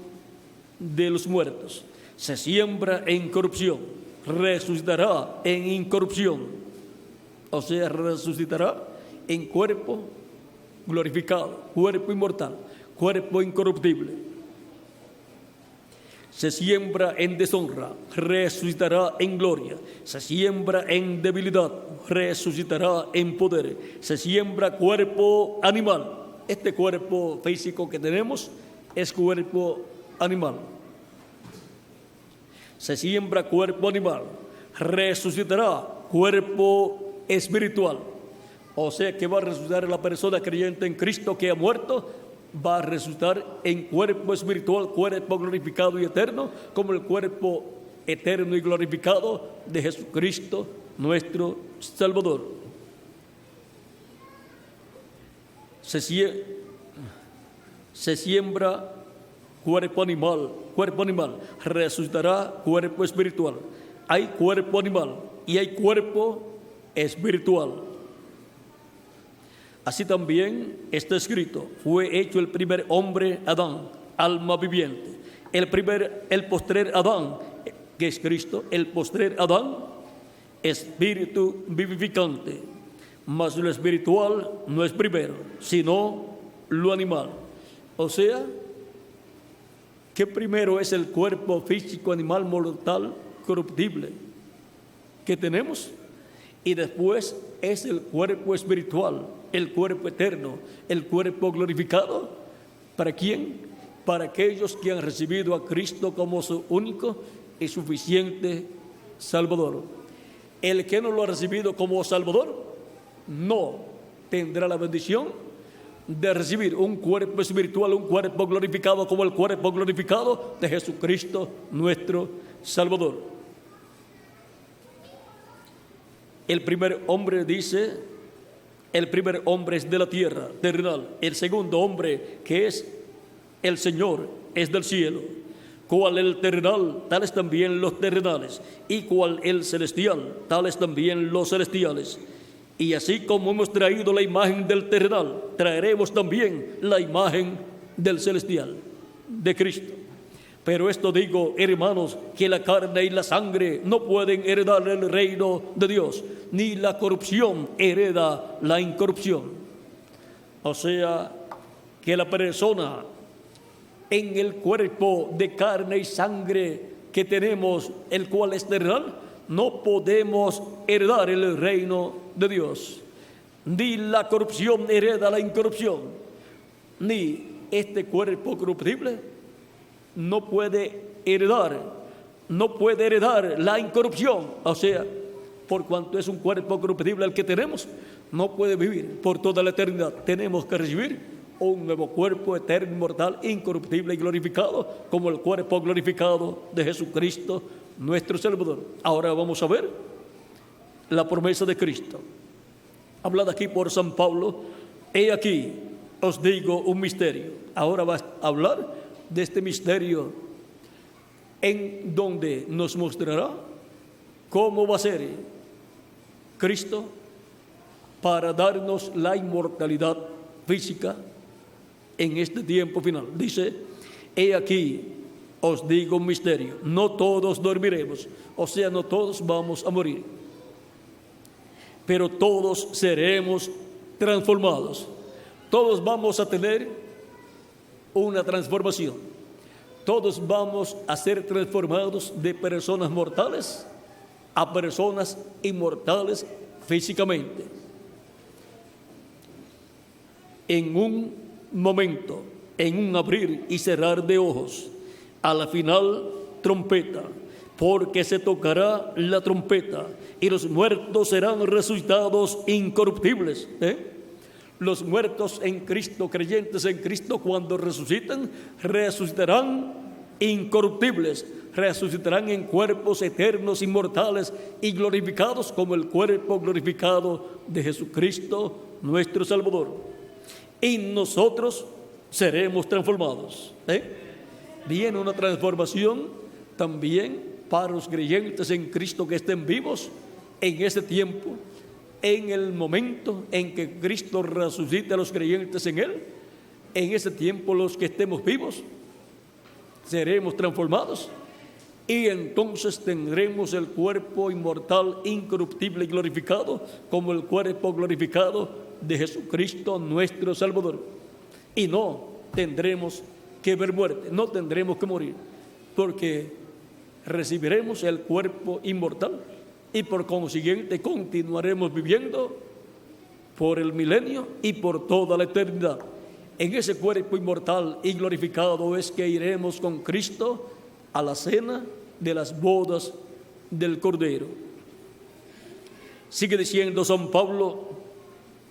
de los muertos. Se siembra en corrupción, resucitará en incorrupción. O sea, resucitará en cuerpo glorificado, cuerpo inmortal, cuerpo incorruptible. Se siembra en deshonra, resucitará en gloria. Se siembra en debilidad, resucitará en poder. Se siembra cuerpo animal. Este cuerpo físico que tenemos es cuerpo animal. Se siembra cuerpo animal, resucitará cuerpo espiritual. O sea que va a resucitar la persona creyente en Cristo que ha muerto, va a resucitar en cuerpo espiritual, cuerpo glorificado y eterno, como el cuerpo eterno y glorificado de Jesucristo, nuestro Salvador. Se siembra cuerpo animal, resucitará cuerpo espiritual. Hay cuerpo animal y hay cuerpo espiritual. Así también está escrito, fue hecho el primer hombre, Adán, alma viviente. El postrer Adán, que es Cristo, el postrer Adán, espíritu vivificante. Mas lo espiritual no es primero, sino lo animal. O sea, que primero es el cuerpo físico, animal, mortal, corruptible que tenemos, y después es el cuerpo espiritual, el cuerpo eterno, el cuerpo glorificado. ¿Para quién? Para aquellos que han recibido a Cristo como su único y suficiente Salvador. El que no lo ha recibido como Salvador no tendrá la bendición de recibir un cuerpo espiritual, un cuerpo glorificado como el cuerpo glorificado de Jesucristo nuestro Salvador. El primer hombre dice, el primer hombre es de la tierra, terrenal. El segundo hombre, que es el Señor, es del cielo. Cual el terrenal, tales también los terrenales. Y cual el celestial, tales también los celestiales. Y así como hemos traído la imagen del terrenal, traeremos también la imagen del celestial, de Cristo. Pero esto digo, hermanos, que la carne y la sangre no pueden heredar el reino de Dios, ni la corrupción hereda la incorrupción. O sea, que la persona en el cuerpo de carne y sangre que tenemos, el cual es terrenal, no podemos heredar el reino de Dios. Ni la corrupción hereda la incorrupción, ni este cuerpo corruptible no puede heredar la incorrupción. O sea, por cuanto es un cuerpo corruptible el que tenemos, no puede vivir por toda la eternidad. Tenemos que recibir un nuevo cuerpo eterno, inmortal, incorruptible y glorificado, como el cuerpo glorificado de Jesucristo, nuestro Salvador. Ahora vamos a ver la promesa de Cristo, hablada aquí por San Pablo. He aquí, os digo un misterio. Ahora va a hablar de este misterio, en donde nos mostrará cómo va a ser Cristo para darnos la inmortalidad física en este tiempo final. Dice, he aquí, os digo un misterio, no todos dormiremos, o sea, no todos vamos a morir, pero todos seremos transformados. Todos vamos a tener una transformación. Todos vamos a ser transformados de personas mortales a personas inmortales físicamente. En un momento, en un abrir y cerrar de ojos, a la final trompeta, porque se tocará la trompeta y los muertos serán resucitados incorruptibles. Los muertos en Cristo, creyentes en Cristo, cuando resucitan, resucitarán incorruptibles, resucitarán en cuerpos eternos, inmortales y glorificados, como el cuerpo glorificado de Jesucristo, nuestro Salvador. Y nosotros seremos transformados. Viene una transformación también para los creyentes en Cristo que estén vivos en ese tiempo. En el momento en que Cristo resucite a los creyentes en Él, en ese tiempo los que estemos vivos seremos transformados y entonces tendremos el cuerpo inmortal, incorruptible y glorificado, como el cuerpo glorificado de Jesucristo nuestro Salvador. Y no tendremos que ver muerte, no tendremos que morir, porque recibiremos el cuerpo inmortal y por consiguiente continuaremos viviendo por el milenio y por toda la eternidad. En ese cuerpo inmortal y glorificado es que iremos con Cristo a la cena de las bodas del Cordero. Sigue diciendo San Pablo,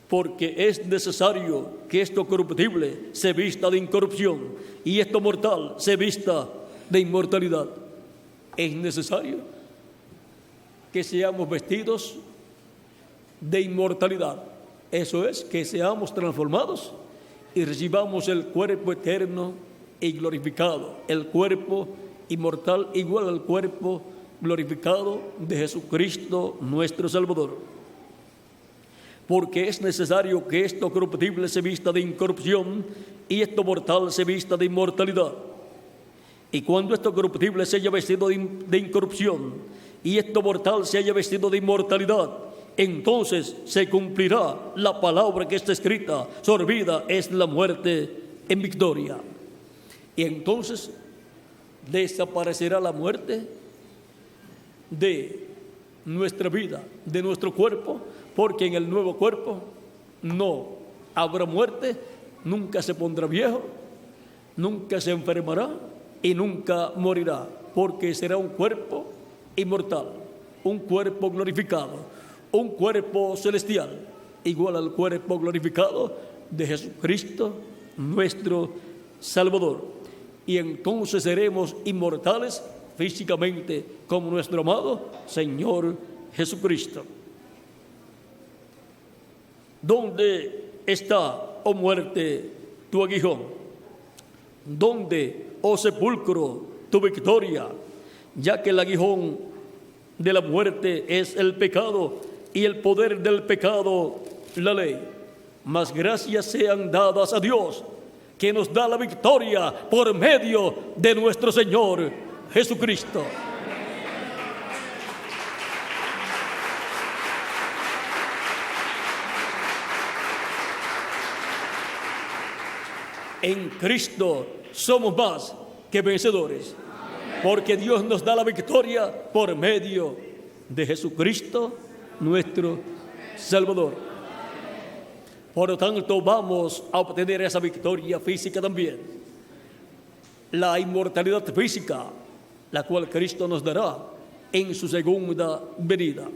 porque es necesario que esto corruptible se vista de incorrupción y esto mortal se vista de inmortalidad. Es necesario que seamos vestidos de inmortalidad. Eso es, que seamos transformados y recibamos el cuerpo eterno y glorificado, el cuerpo inmortal igual al cuerpo glorificado de Jesucristo nuestro Salvador. Porque es necesario que esto corruptible se vista de incorrupción y esto mortal se vista de inmortalidad. Y cuando esto corruptible se haya vestido de incorrupción y esto mortal se haya vestido de inmortalidad, entonces se cumplirá la palabra que está escrita: sorbida es la muerte en victoria. Y entonces desaparecerá la muerte de nuestra vida, de nuestro cuerpo, porque en el nuevo cuerpo no habrá muerte, nunca se pondrá viejo, nunca se enfermará y nunca morirá, porque será un cuerpo inmortal, un cuerpo glorificado, un cuerpo celestial, igual al cuerpo glorificado de Jesucristo, nuestro Salvador. Y entonces seremos inmortales físicamente como nuestro amado Señor Jesucristo. ¿Dónde está, oh muerte, tu aguijón? ¿Dónde, oh sepulcro, tu victoria? Ya que el aguijón de la muerte es el pecado y el poder del pecado la ley. Mas gracias sean dadas a Dios, que nos da la victoria por medio de nuestro Señor Jesucristo. En Cristo somos más que vencedores, porque Dios nos da la victoria por medio de Jesucristo, nuestro Salvador. Por lo tanto, vamos a obtener esa victoria física también. La inmortalidad física, la cual Cristo nos dará en su segunda venida,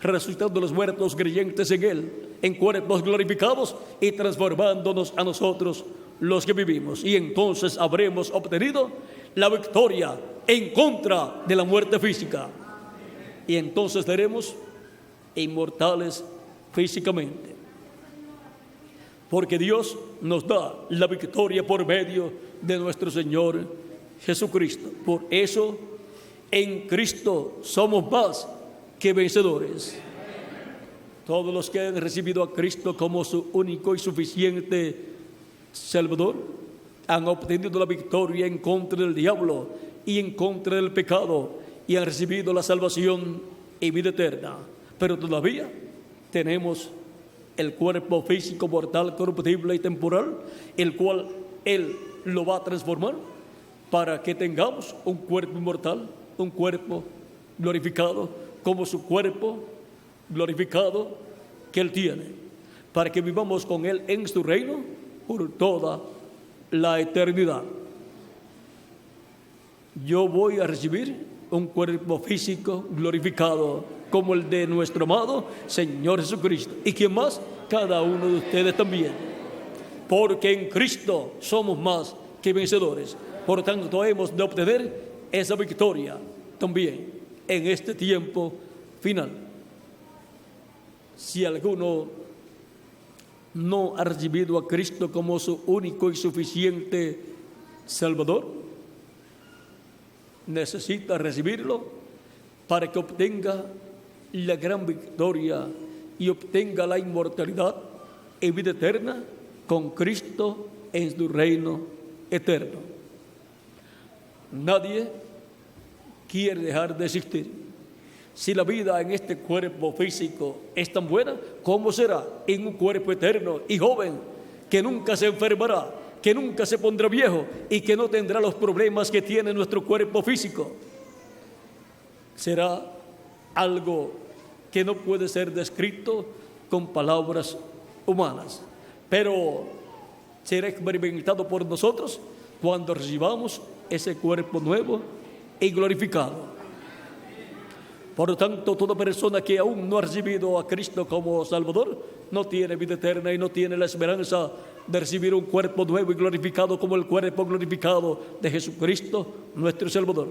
resucitando los muertos creyentes en Él, en cuerpos glorificados y transformándonos a nosotros los que vivimos. Y entonces habremos obtenido la victoria en contra de la muerte física. Y entonces seremos inmortales físicamente, porque Dios nos da la victoria por medio de nuestro Señor Jesucristo. Por eso, en Cristo somos más que vencedores. Todos los que han recibido a Cristo como su único y suficiente Salvador han obtenido la victoria en contra del diablo y en contra del pecado, y han recibido la salvación y vida eterna. Pero todavía tenemos el cuerpo físico mortal, corruptible y temporal, el cual Él lo va a transformar para que tengamos un cuerpo inmortal, un cuerpo glorificado, como su cuerpo glorificado que Él tiene, para que vivamos con Él en su reino por toda la eternidad. Yo voy a recibir un cuerpo físico glorificado como el de nuestro amado Señor Jesucristo. ¿Y quién más? Cada uno de ustedes también. Porque en Cristo somos más que vencedores. Por tanto, hemos de obtener esa victoria también en este tiempo final. Si alguno no ha recibido a Cristo como su único y suficiente Salvador, necesita recibirlo para que obtenga la gran victoria y obtenga la inmortalidad y vida eterna con Cristo en su reino eterno. Nadie quiere dejar de existir. Si la vida en este cuerpo físico es tan buena, ¿cómo será en un cuerpo eterno y joven que nunca se enfermará, que nunca se pondrá viejo y que no tendrá los problemas que tiene nuestro cuerpo físico? Será algo que no puede ser descrito con palabras humanas, pero será experimentado por nosotros cuando recibamos ese cuerpo nuevo y glorificado. Por lo tanto, toda persona que aún no ha recibido a Cristo como Salvador no tiene vida eterna y no tiene la esperanza de recibir un cuerpo nuevo y glorificado como el cuerpo glorificado de Jesucristo, nuestro Salvador.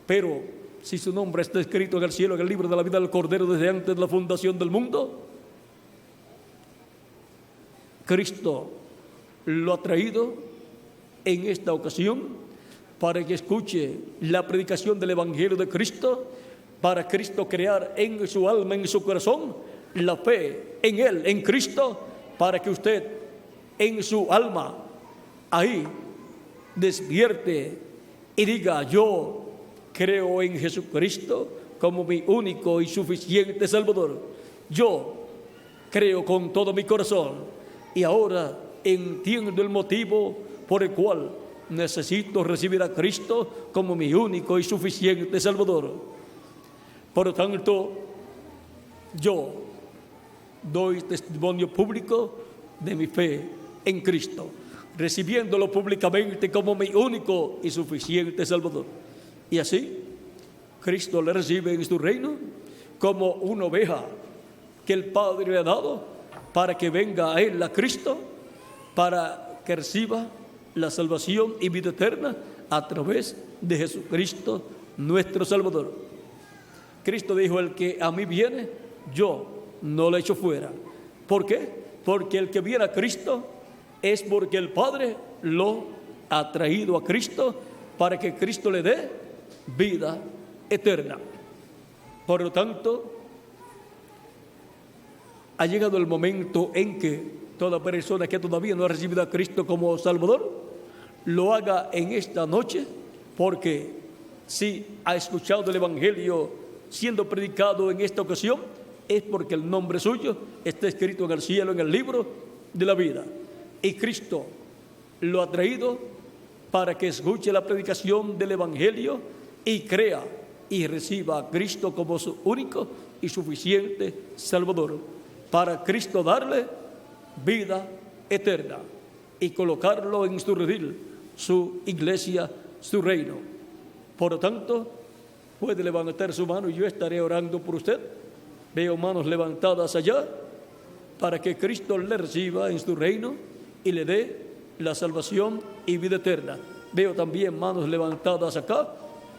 Pero si su nombre está escrito en el cielo, en el libro de la vida del Cordero desde antes de la fundación del mundo, Cristo lo ha traído en esta ocasión para que escuche la predicación del Evangelio de Cristo, para Cristo crear en su alma, en su corazón, la fe en Él, en Cristo, para que usted en su alma ahí despierte y diga: yo creo en Jesucristo como mi único y suficiente Salvador. Yo creo con todo mi corazón y ahora entiendo el motivo por el cual necesito recibir a Cristo como mi único y suficiente Salvador. Por lo tanto, yo doy testimonio público de mi fe en Cristo, recibiéndolo públicamente como mi único y suficiente Salvador. Y así, Cristo le recibe en su reino como una oveja que el Padre le ha dado para que venga a Él, a Cristo, para que reciba la salvación y vida eterna a través de Jesucristo, nuestro Salvador. Cristo dijo: el que a mí viene, yo no le echo fuera. ¿Por qué? Porque el que viene a Cristo es porque el Padre lo ha traído a Cristo para que Cristo le dé vida eterna. Por lo tanto, ha llegado el momento en que toda persona que todavía no ha recibido a Cristo como Salvador, lo haga en esta noche, porque si ha escuchado el Evangelio siendo predicado en esta ocasión, es porque el nombre suyo está escrito en el cielo, en el libro de la vida. Y Cristo lo ha traído para que escuche la predicación del Evangelio y crea y reciba a Cristo como su único y suficiente Salvador, para Cristo darle vida eterna y colocarlo en su redil, su iglesia, su reino. Por lo tanto, puede levantar su mano y yo estaré orando por usted. Veo manos levantadas allá para que Cristo le reciba en su reino y le dé la salvación y vida eterna. Veo también manos levantadas acá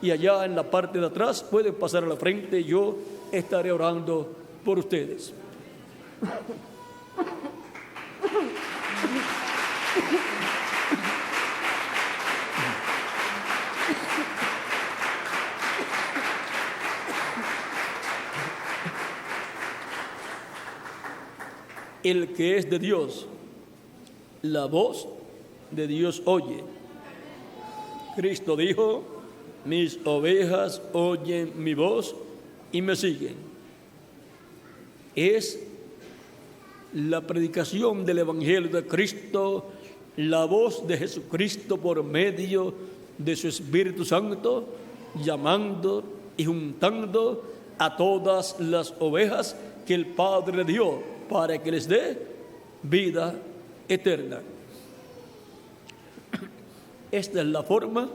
y allá en la parte de atrás. Pueden pasar a la frente, yo estaré orando por ustedes. El que es de Dios, la voz de Dios oye. Cristo dijo: mis ovejas oyen mi voz y me siguen. Es la predicación del Evangelio de Cristo, la voz de Jesucristo por medio de su Espíritu Santo, llamando y juntando a todas las ovejas que el Padre le dio para que les dé vida eterna. Esta es la forma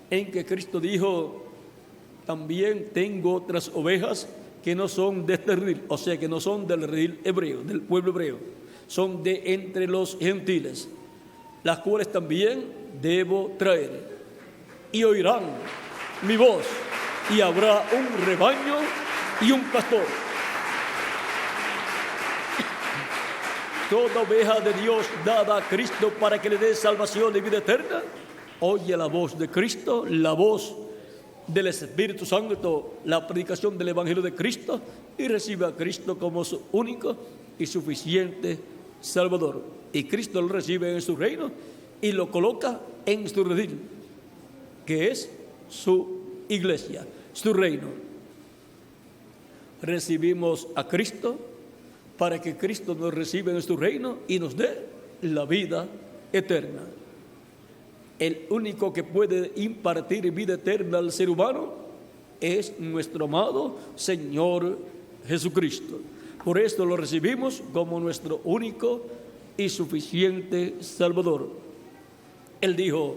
en que Cristo dijo: también tengo otras ovejas que no son de este redil, o sea, que no son del redil hebreo, del pueblo hebreo, son de entre los gentiles, las cuales también debo traer, y oirán mi voz, y habrá un rebaño y un pastor. Toda oveja de Dios dada a Cristo para que le dé salvación y vida eterna, oye la voz de Cristo, la voz del Espíritu Santo, la predicación del Evangelio de Cristo, y recibe a Cristo como su único y suficiente Salvador. Y Cristo lo recibe en su reino y lo coloca en su redil, que es su iglesia, su reino. Recibimos a Cristo para que Cristo nos reciba en su reino y nos dé la vida eterna. El único que puede impartir vida eterna al ser humano es nuestro amado Señor Jesucristo. Por esto lo recibimos como nuestro único y suficiente Salvador. Él dijo: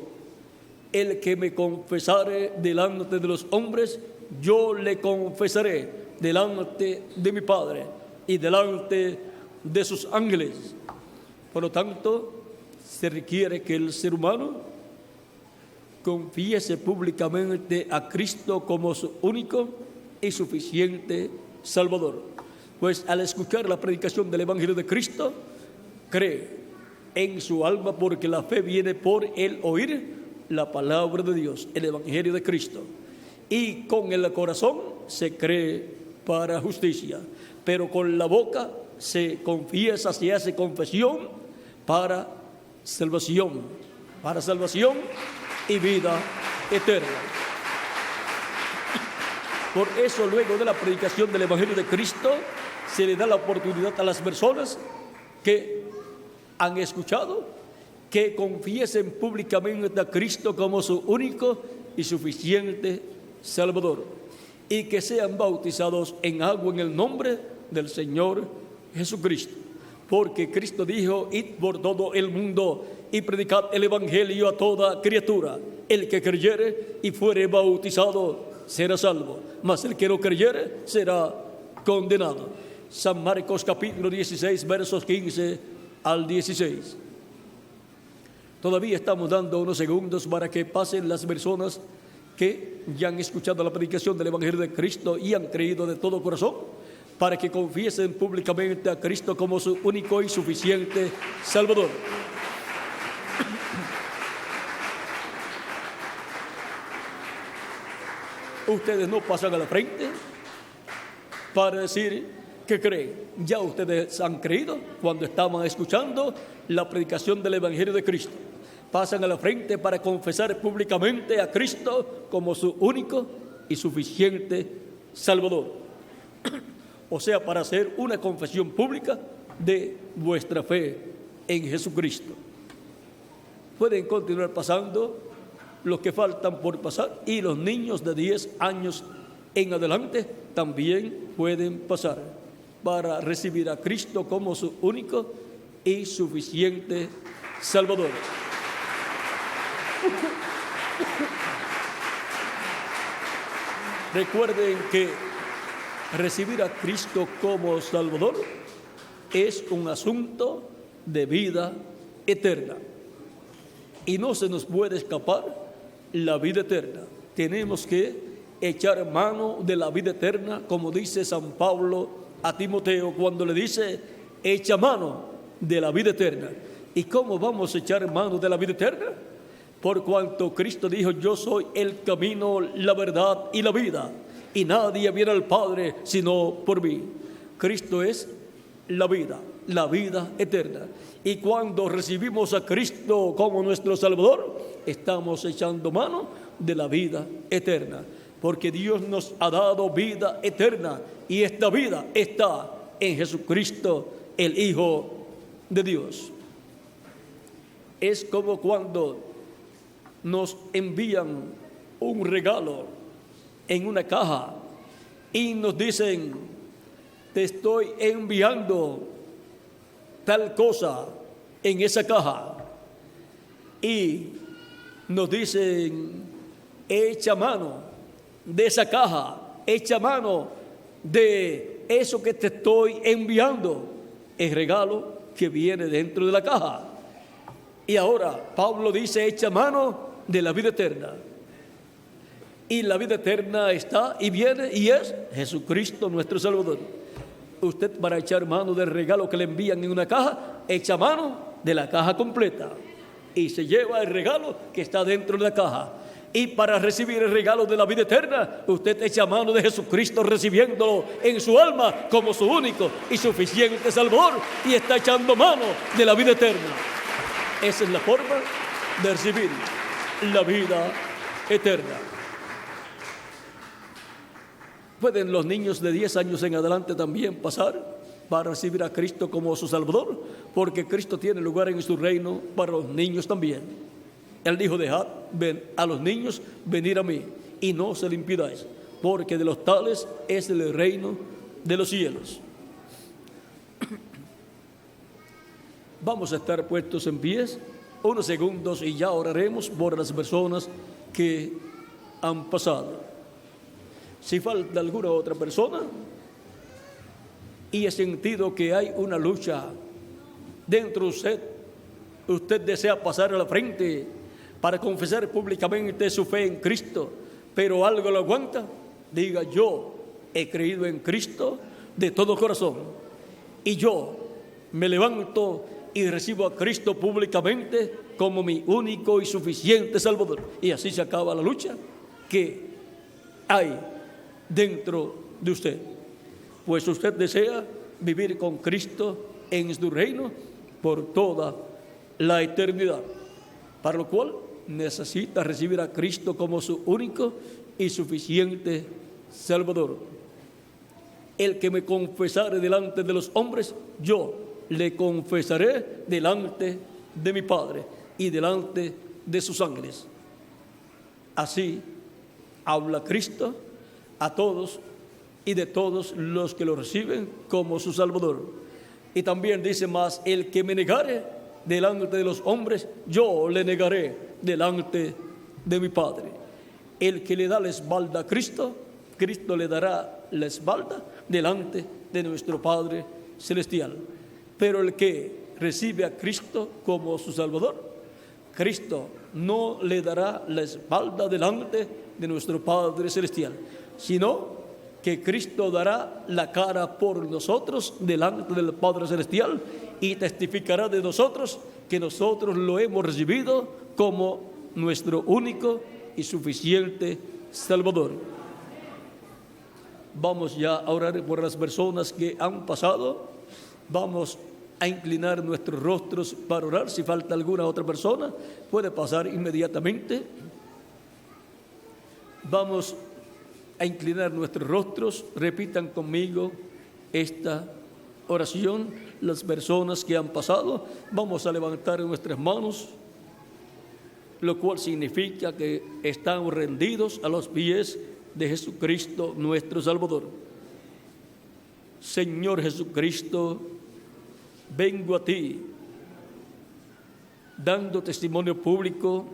el que me confesare delante de los hombres, yo le confesaré delante de mi Padre y delante de sus ángeles. Por lo tanto, se requiere que el ser humano confiese públicamente a Cristo como su único y suficiente Salvador. Pues al escuchar la predicación del Evangelio de Cristo, cree en su alma, porque la fe viene por el oír la palabra de Dios, el Evangelio de Cristo. Y con el corazón se cree para justicia, pero con la boca se confiesa, se hace confesión para salvación y vida eterna. Por eso, luego de la predicación del Evangelio de Cristo, se le da la oportunidad a las personas que han escuchado que confiesen públicamente a Cristo como su único y suficiente Salvador, y que sean bautizados en agua en el nombre del Señor Jesucristo. Porque Cristo dijo: id por todo el mundo y predicad el Evangelio a toda criatura. El que creyere y fuere bautizado será salvo, mas el que no creyere será condenado. San Marcos capítulo 16, versos 15 al 16. Todavía estamos dando unos segundos para que pasen las personas que ya han escuchado la predicación del Evangelio de Cristo y han creído de todo corazón, para que confiesen públicamente a Cristo como su único y suficiente Salvador. Ustedes no pasan a la frente para decir que creen. Ya ustedes han creído cuando estaban escuchando la predicación del Evangelio de Cristo. Pasan a la frente para confesar públicamente a Cristo como su único y suficiente Salvador. O sea, para hacer una confesión pública de vuestra fe en Jesucristo. Pueden continuar pasando los que faltan por pasar, y los niños de 10 años en adelante también pueden pasar para recibir a Cristo como su único y suficiente Salvador. Recuerden que recibir a Cristo como Salvador es un asunto de vida eterna, y no se nos puede escapar la vida eterna. Tenemos que echar mano de la vida eterna, como dice San Pablo a Timoteo cuando le dice: echa mano de la vida eterna. ¿Y cómo vamos a echar mano de la vida eterna? Por cuanto Cristo dijo: yo soy el camino, la verdad y la vida, y nadie viene al Padre sino por mí. Cristo es la vida eterna. Y cuando recibimos a Cristo como nuestro Salvador, estamos echando mano de la vida eterna, porque Dios nos ha dado vida eterna, y esta vida está en Jesucristo, el Hijo de Dios. Es como cuando nos envían un regalo en una caja y nos dicen: te estoy enviando tal cosa en esa caja, y nos dicen: echa mano de esa caja, echa mano de eso que te estoy enviando, el regalo que viene dentro de la caja. Y ahora Pablo dice: echa mano de la vida eterna. Y la vida eterna está y viene y es Jesucristo nuestro Salvador. Usted, para echar mano del regalo que le envían en una caja, echa mano de la caja completa y se lleva el regalo que está dentro de la caja. Y para recibir el regalo de la vida eterna, usted echa mano de Jesucristo, recibiéndolo en su alma como su único y suficiente Salvador, y está echando mano de la vida eterna. Esa es la forma de recibir la vida eterna. Pueden los niños de 10 años en adelante también pasar para recibir a Cristo como su Salvador, porque Cristo tiene lugar en su reino para los niños también. Él dijo: dejad a los niños venir a mí, y no se le impidáis, porque de los tales es el reino de los cielos. Vamos a estar puestos en pies unos segundos y ya oraremos por las personas que han pasado. Si falta alguna otra persona y he sentido que hay una lucha dentro de usted, usted desea pasar a la frente para confesar públicamente su fe en Cristo, pero algo lo aguanta, diga: yo he creído en Cristo de todo corazón, y yo me levanto y recibo a Cristo públicamente como mi único y suficiente Salvador. Y así se acaba la lucha que hay dentro de usted, pues usted desea vivir con Cristo en su reino por toda la eternidad, para lo cual necesita recibir a Cristo como su único y suficiente Salvador. El que me confesare delante de los hombres, yo le confesaré delante de mi Padre y delante de sus ángeles. Así habla Cristo a todos y de todos los que lo reciben como su Salvador. Y también dice más: el que me negare delante de los hombres, yo le negaré delante de mi Padre. El que le da la espalda a Cristo, Cristo le dará la espalda delante de nuestro Padre Celestial. Pero el que recibe a Cristo como su Salvador, Cristo no le dará la espalda delante de nuestro Padre Celestial, sino que Cristo dará la cara por nosotros delante del Padre Celestial y testificará de nosotros que nosotros lo hemos recibido como nuestro único y suficiente Salvador. Vamos ya a orar por las personas que han pasado. Vamos a inclinar nuestros rostros para orar. Si falta alguna otra persona, puede pasar inmediatamente. Vamos a inclinar nuestros rostros. Repitan conmigo esta oración. Las personas que han pasado, vamos a levantar nuestras manos, lo cual significa que estamos rendidos a los pies de Jesucristo, nuestro Salvador. Señor Jesucristo, vengo a ti, dando testimonio público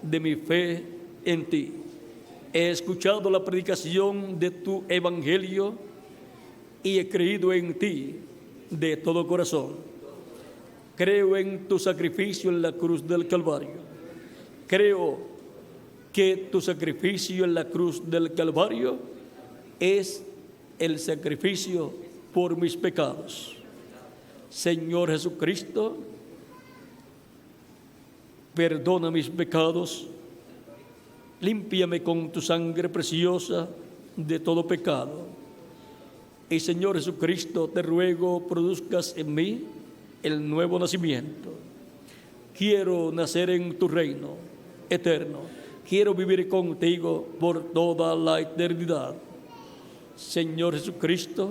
de mi fe en ti. He escuchado la predicación de tu evangelio y he creído en ti de todo corazón. Creo en tu sacrificio en la cruz del Calvario. Creo que tu sacrificio en la cruz del Calvario es el sacrificio por mis pecados. Señor Jesucristo, perdona mis pecados, límpiame con tu sangre preciosa de todo pecado. Y Señor Jesucristo, te ruego, produzcas en mí el nuevo nacimiento. Quiero nacer en tu reino eterno. Quiero vivir contigo por toda la eternidad. Señor Jesucristo,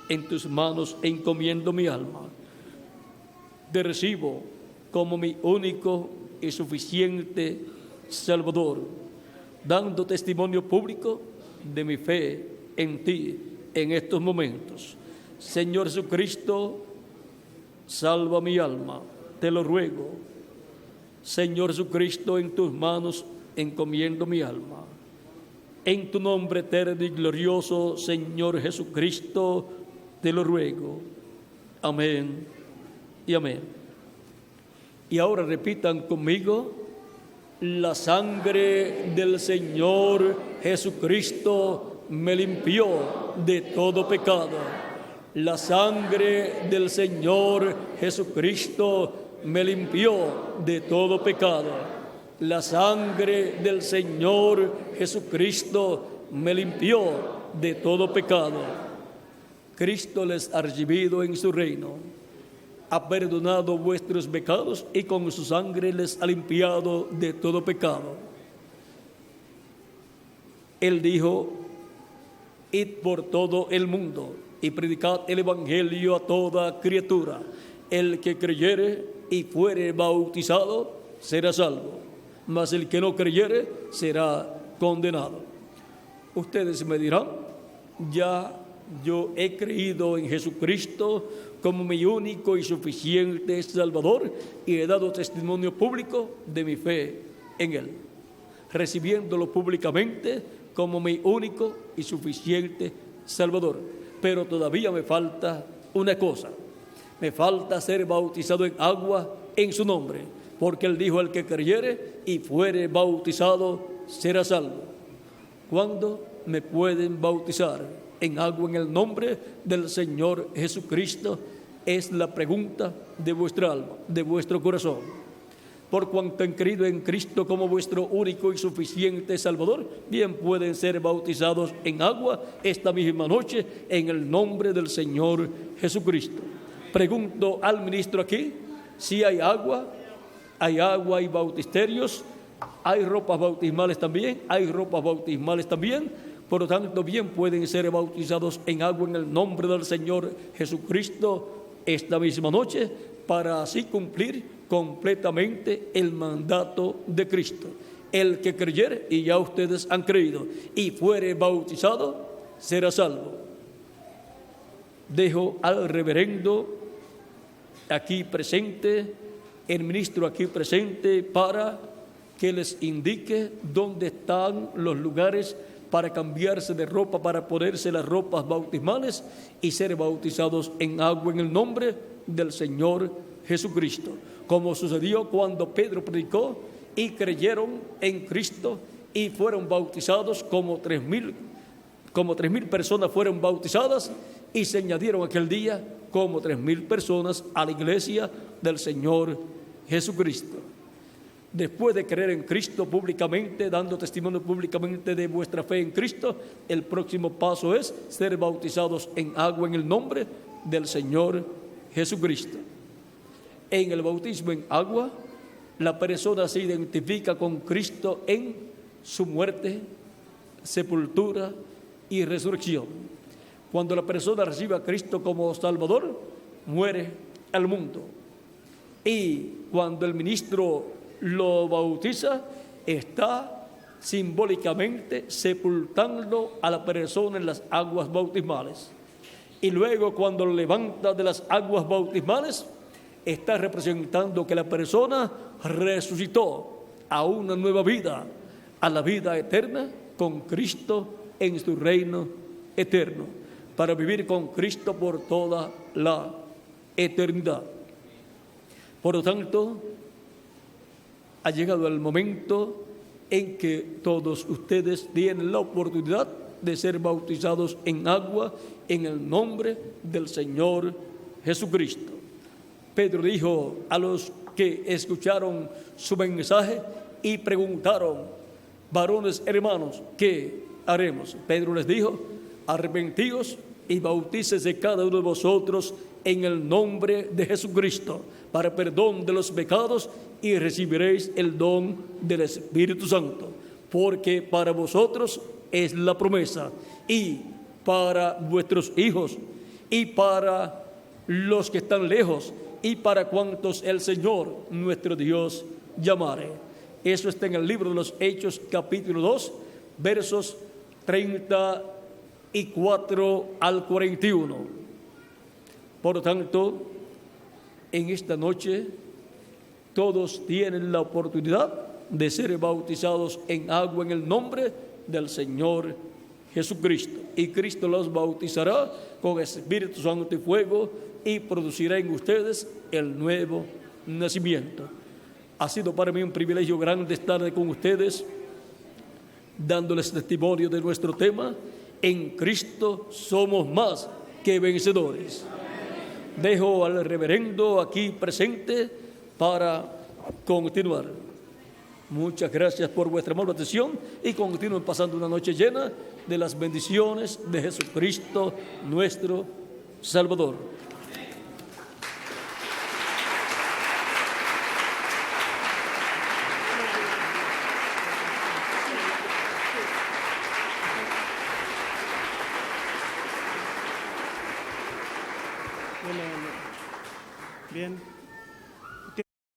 en tus manos encomiendo mi alma. Te recibo como mi único y suficiente Salvador, dando testimonio público de mi fe en ti en estos momentos. Señor Jesucristo, salva mi alma, te lo ruego. Señor Jesucristo, en tus manos encomiendo mi alma. En tu nombre eterno y glorioso, Señor Jesucristo, te lo ruego. Amén y amén. Y ahora repitan conmigo: la sangre del Señor Jesucristo me limpió de todo pecado. La sangre del Señor Jesucristo me limpió de todo pecado. La sangre del Señor Jesucristo me limpió de todo pecado. Cristo les ha recibido en su reino, ha perdonado vuestros pecados y con su sangre les ha limpiado de todo pecado. Él dijo: id por todo el mundo y predicad el evangelio a toda criatura. El que creyere y fuere bautizado será salvo, mas el que no creyere será condenado. Ustedes me dirán: ya yo he creído en Jesucristo como mi único y suficiente Salvador y he dado testimonio público de mi fe en Él, recibiéndolo públicamente como mi único y suficiente Salvador. Pero todavía me falta una cosa: me falta ser bautizado en agua en su nombre, porque Él dijo: el que creyere y fuere bautizado será salvo. ¿Cuándo me pueden bautizar en agua en el nombre del Señor Jesucristo? Es la pregunta de vuestra alma, de vuestro corazón. Por cuanto han creído en Cristo como vuestro único y suficiente Salvador, bien pueden ser bautizados en agua esta misma noche en el nombre del Señor Jesucristo. Pregunto al ministro aquí si hay agua y bautisterios, hay ropas bautismales también, por lo tanto bien pueden ser bautizados en agua en el nombre del Señor Jesucristo esta misma noche, para así cumplir completamente el mandato de Cristo. El que creyere, y ya ustedes han creído, y fuere bautizado, será salvo. Dejo al reverendo aquí presente, el ministro aquí presente, para que les indique dónde están los lugares para cambiarse de ropa, para ponerse las ropas bautismales y ser bautizados en agua en el nombre del Señor Jesucristo, como sucedió cuando Pedro predicó y creyeron en Cristo y fueron bautizados como como 3,000 personas fueron bautizadas y se añadieron aquel día como 3,000 personas a la iglesia del Señor Jesucristo. Después de creer en Cristo públicamente, dando testimonio públicamente de vuestra fe en Cristo, el próximo paso es ser bautizados en agua en el nombre del Señor Jesucristo. En el bautismo en agua, la persona se identifica con Cristo en su muerte, sepultura y resurrección. Cuando la persona recibe a Cristo como Salvador, muere al mundo. Y cuando el ministro lo bautiza, está simbólicamente sepultando a la persona en las aguas bautismales. Y luego, cuando lo levanta de las aguas bautismales, está representando que la persona resucitó a una nueva vida, a la vida eterna con Cristo en su reino eterno, para vivir con Cristo por toda la eternidad. Por lo tanto, ha llegado el momento en que todos ustedes tienen la oportunidad de ser bautizados en agua en el nombre del Señor Jesucristo. Pedro dijo a los que escucharon su mensaje y preguntaron: varones hermanos, ¿qué haremos? Pedro les dijo: arrepentíos y bautícese cada uno de vosotros en el nombre de Jesucristo para perdón de los pecados y recibiréis el don del Espíritu Santo, porque para vosotros es la promesa, y para vuestros hijos, y para los que están lejos, y para cuantos el Señor nuestro Dios llamare. Eso está en el libro de los Hechos, capítulo 2, versos 34 al 41. Por lo tanto, en esta noche todos tienen la oportunidad de ser bautizados en agua en el nombre del Señor Jesucristo. Y Cristo los bautizará con Espíritu Santo y fuego y producirá en ustedes el nuevo nacimiento. Ha sido para mí un privilegio grande estar con ustedes, dándoles testimonio de nuestro tema: en Cristo somos más que vencedores. Dejo al reverendo aquí presente para continuar. Muchas gracias por vuestra amable atención y continúen pasando una noche llena de las bendiciones de Jesucristo, nuestro Salvador. Bien.